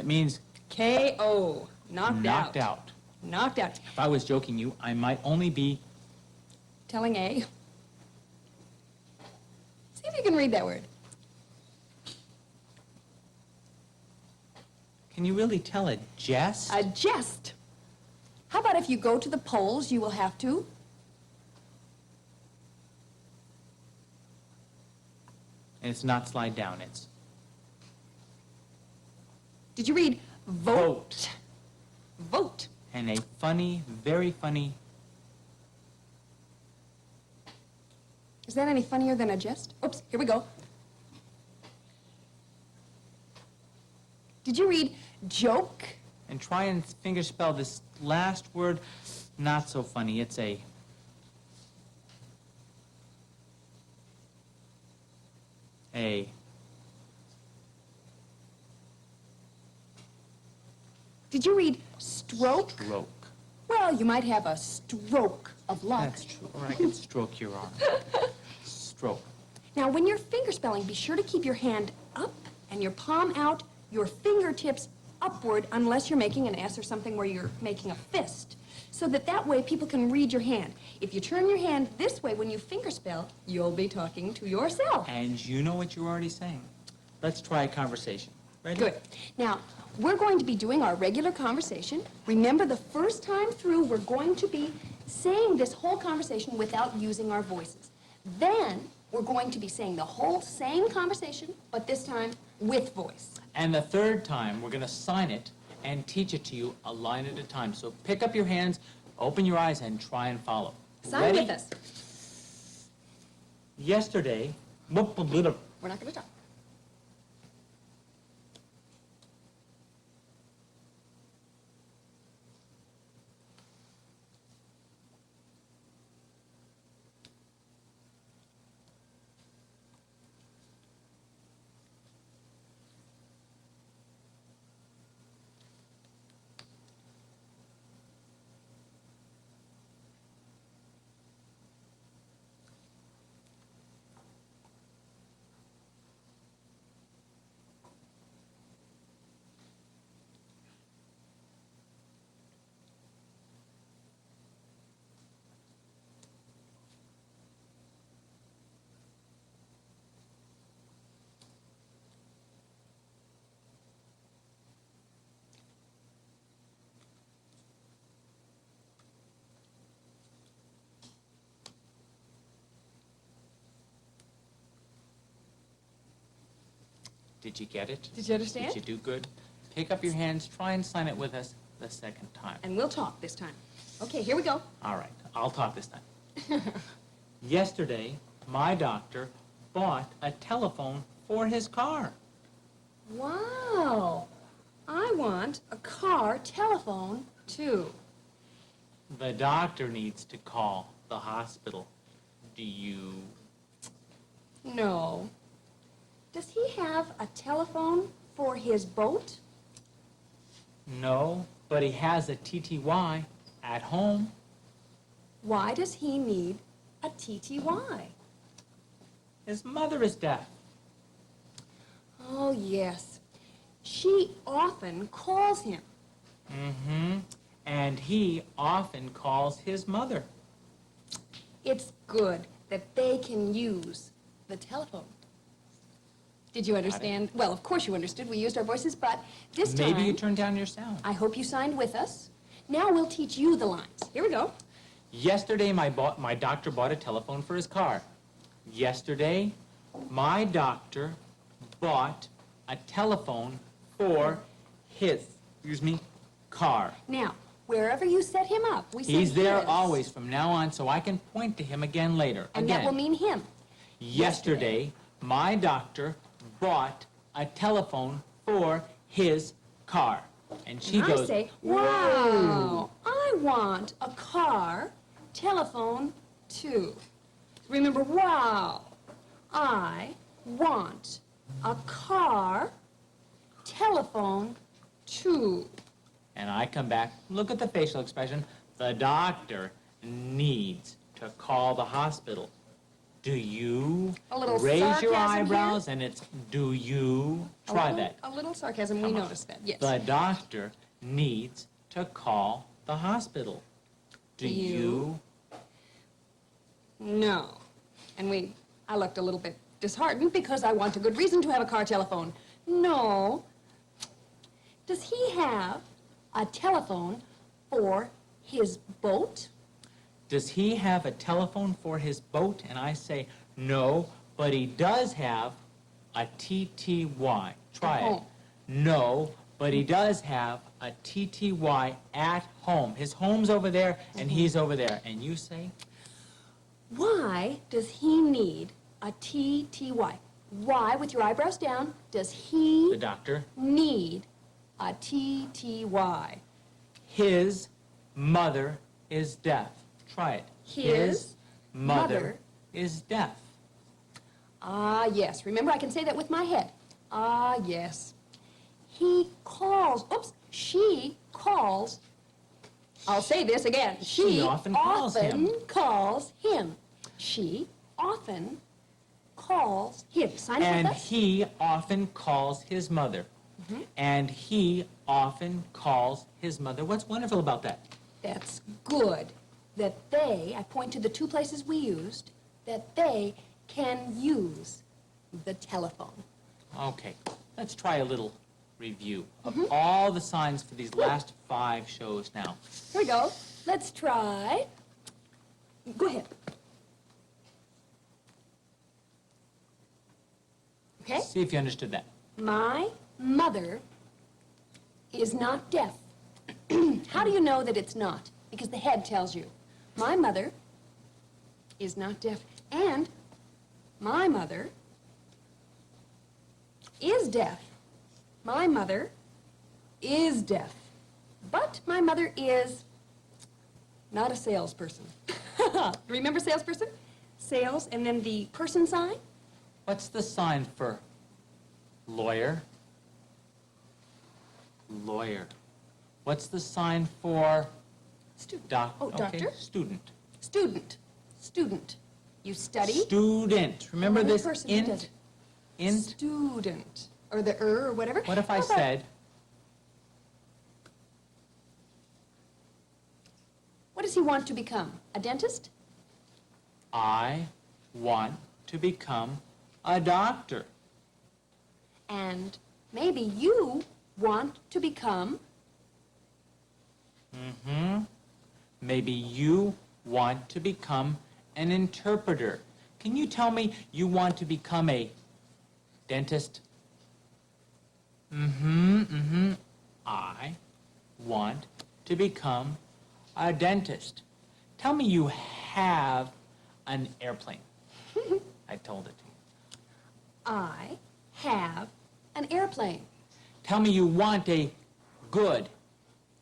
means K-O. Knocked out. Knocked out. If I was joking you, I might only be Telling A. See if you can read that word. Can you really tell a jest? A jest. How about if you go to the polls, you will have to... And it's not slide down, it's Did you read vote? Vote. and a funny, very funny. Is that any funnier than a jest? Oops, here we go. Did you read joke? And try and fingerspell this last word. Not so funny. It's a Did you read stroke? stroke. Well, you might have a stroke of luck. That's true. Or I could stroke your arm. Stroke. Now, when you're fingerspelling, be sure to keep your hand up and your palm out, your fingertips upward, unless you're making an S or something where you're making a fist, so that way people can read your hand. If you turn your hand this way when you fingerspell, you'll be talking to yourself. And you know what you're already saying. Let's try a conversation. Ready? Good. Now, we're going to be doing our regular conversation. Remember, the first time through, we're going to be saying this whole conversation without using our voices. Then, we're going to be saying the whole same conversation, but this time with voice. And the third time, we're going to sign it and teach it to you a line at a time. So pick up your hands, open your eyes, and try and follow. Sign Ready? with us. Yesterday, We're not going to talk. Did you get it? Did you understand? Did you do good? Pick up your hands, try and sign it with us the second time. And we'll talk this time. Okay, here we go. All right, I'll talk this time. Yesterday, my doctor bought a telephone for his car. Wow. I want a car telephone, too. The doctor needs to call the hospital. Do you? No. Does he have a telephone for his boat? No, but he has a TTY at home. Why does he need a TTY? His mother is deaf. Oh, yes. She often calls him. Mm-hmm. And he often calls his mother. It's good that they can use the telephone. Did you understand? Well, of course you understood. We used our voices, but this time... Maybe you turned down your sound. I hope you signed with us. Now we'll teach you the lines. Here we go. Yesterday, my doctor bought a telephone for his car. Yesterday, my doctor bought a telephone for his, car. Now, wherever you set him up, we say He's there his. always from now on, so I can point to him again later. And again. that will mean him. Yesterday, my doctor bought a telephone for his car. And she And goes, I say, wow, I want a car telephone too. Remember, wow, I want a car telephone too. and I come back, look at the facial expression. The doctor needs to call the hospital. Do you A little raise your sarcasm eyebrows and it's do you? Try that. A little sarcasm, we noticed that, yes. The doctor needs to call the hospital. Do you? No. And I looked a little bit disheartened because I want a good reason to have a car telephone. No. Does he have a telephone for his boat? Does he have a telephone for his boat? And I say, no, but he does have a TTY. Try At it. home. No, but he does have a TTY at home. His home's over there, and he's over there. And you say? Why does he need a TTY? Why, with your eyebrows down, does The he doctor. need a TTY? His mother is deaf. Try it. His mother mother is deaf. Ah, yes. Remember, I can say that with my head. Ah, yes. He calls, she calls, I'll say this again. She often calls him. calls him. She often calls him. Sign it And with us? he often calls his mother. And he often calls his mother. What's wonderful about that? That's good. That they, I point to the two places we used, that they can use the telephone. Okay, let's try a little review of all the signs for these last 5 shows now. Here we go. Let's try. Go ahead. Okay? See if you understood that. My mother is not deaf. How do you know that it's not? Because the head tells you. My mother is not deaf. And my mother is deaf. My mother is deaf. But my mother is not a salesperson. Remember salesperson? Sales and then the person sign? What's the sign for lawyer? Lawyer. What's the sign for Student. doctor? Oh, doctor? Student. Student. Student. You study? Student. Remember Another this person who int? does it. Int? Student. Or the or whatever. What if I How about- said, What does he want to become? A dentist? I want to become a doctor? And maybe you want to become... Maybe you want to become an interpreter. Can you tell me you want to become a dentist? I want to become a dentist. Tell me you have an airplane. I told it to you. I have an airplane. Tell me you want a good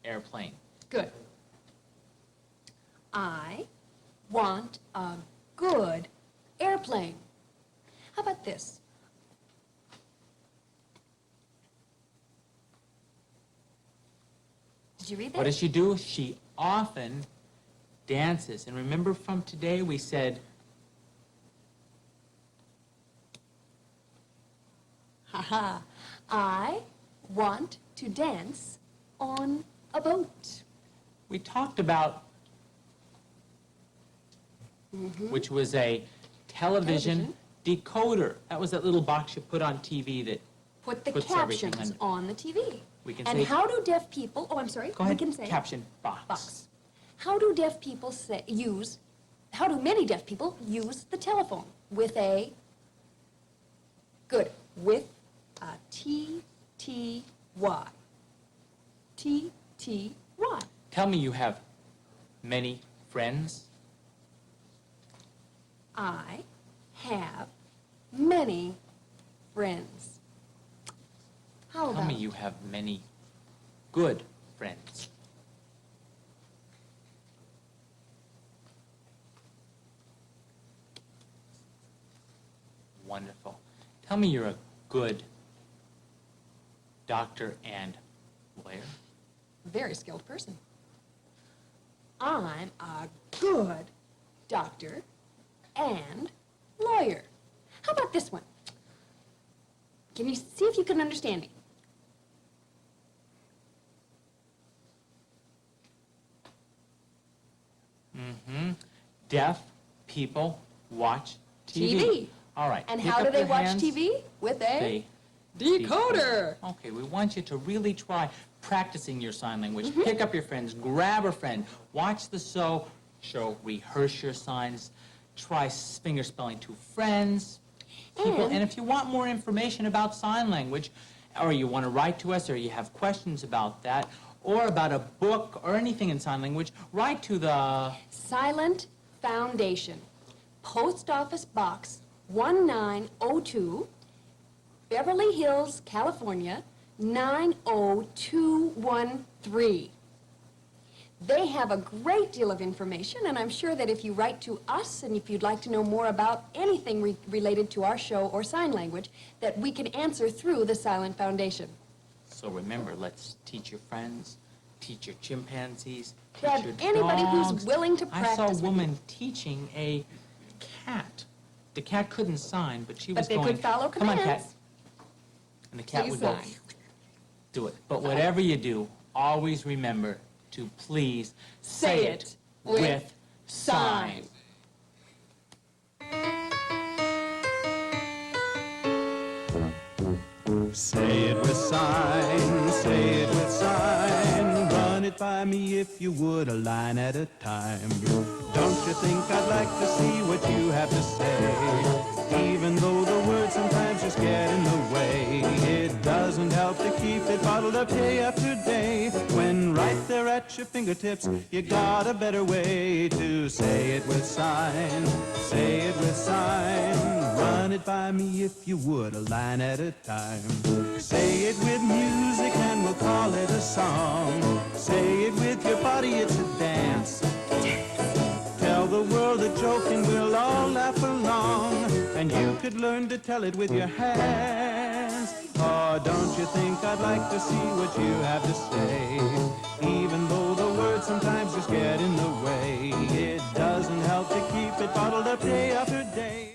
airplane. Good. I want a good airplane. How about this? Did you read that? What does she do? She often dances. And remember from today we said, Haha. I want to dance on a boat. we talked about, which was a television Decoder. That was that little box you put on TV that... Put the Puts everything captions on- on the TV. We can And say- how do deaf people, oh, I'm sorry. Go ahead. We can say Caption box. box. How do deaf people how do many deaf people use the telephone? With a, good, with a T-T-Y. T-T-Y. Tell me you have many friends. I have many friends. How Tell about me you have many good friends. Wonderful. Tell me you're a good doctor and lawyer. very skilled person? I'm a good doctor and lawyer. How about this one? Can you see if you can understand me? Deaf people watch TV. TV. All right. And pick how do up they your watch hands. TV? With a They decoder. Okay, we want you to really try practicing your sign language. Mm-hmm. Pick up your friends, grab a friend, watch the show, rehearse your signs, try finger spelling to friends, people. And- And if you want more information about sign language, or you want to write to us, or you have questions about that, or about a book or anything in sign language, write to the... Silent Foundation, Post Office Box 1902, Beverly Hills, California, 90213. They have a great deal of information, and I'm sure that if you write to us and if you'd like to know more about anything related to our show or sign language, that we can answer through the Silent Foundation. So remember, let's teach your friends, teach your chimpanzees, teach Grab your anybody who's dogs. willing to I saw practice a with you. woman teaching a cat. The cat couldn't sign, but she was But they going, could follow "Come on, cat." commands. And the cat Please would go, sign. do it. But whatever you do, always remember to please say it with sign. Say it with sign, say it with sign. Run it by me if you would, a line at a time. Don't you think I'd like to see what you have to say? Even though the words sometimes just get in the way, it doesn't help to keep it bottled up day after day. When right there at your fingertips, you got a better way to say it with sign, say it with sign. Run it by me if you would, a line at a time. Say it with music and we'll call it a song. Say it with your body, it's a dance. Tell the world a joke and we'll all laugh along. And you could learn to tell it with your hands. Oh, don't you think I'd like to see what you have to say? Even though the words sometimes just get in the way, it doesn't help to keep it bottled up day after day.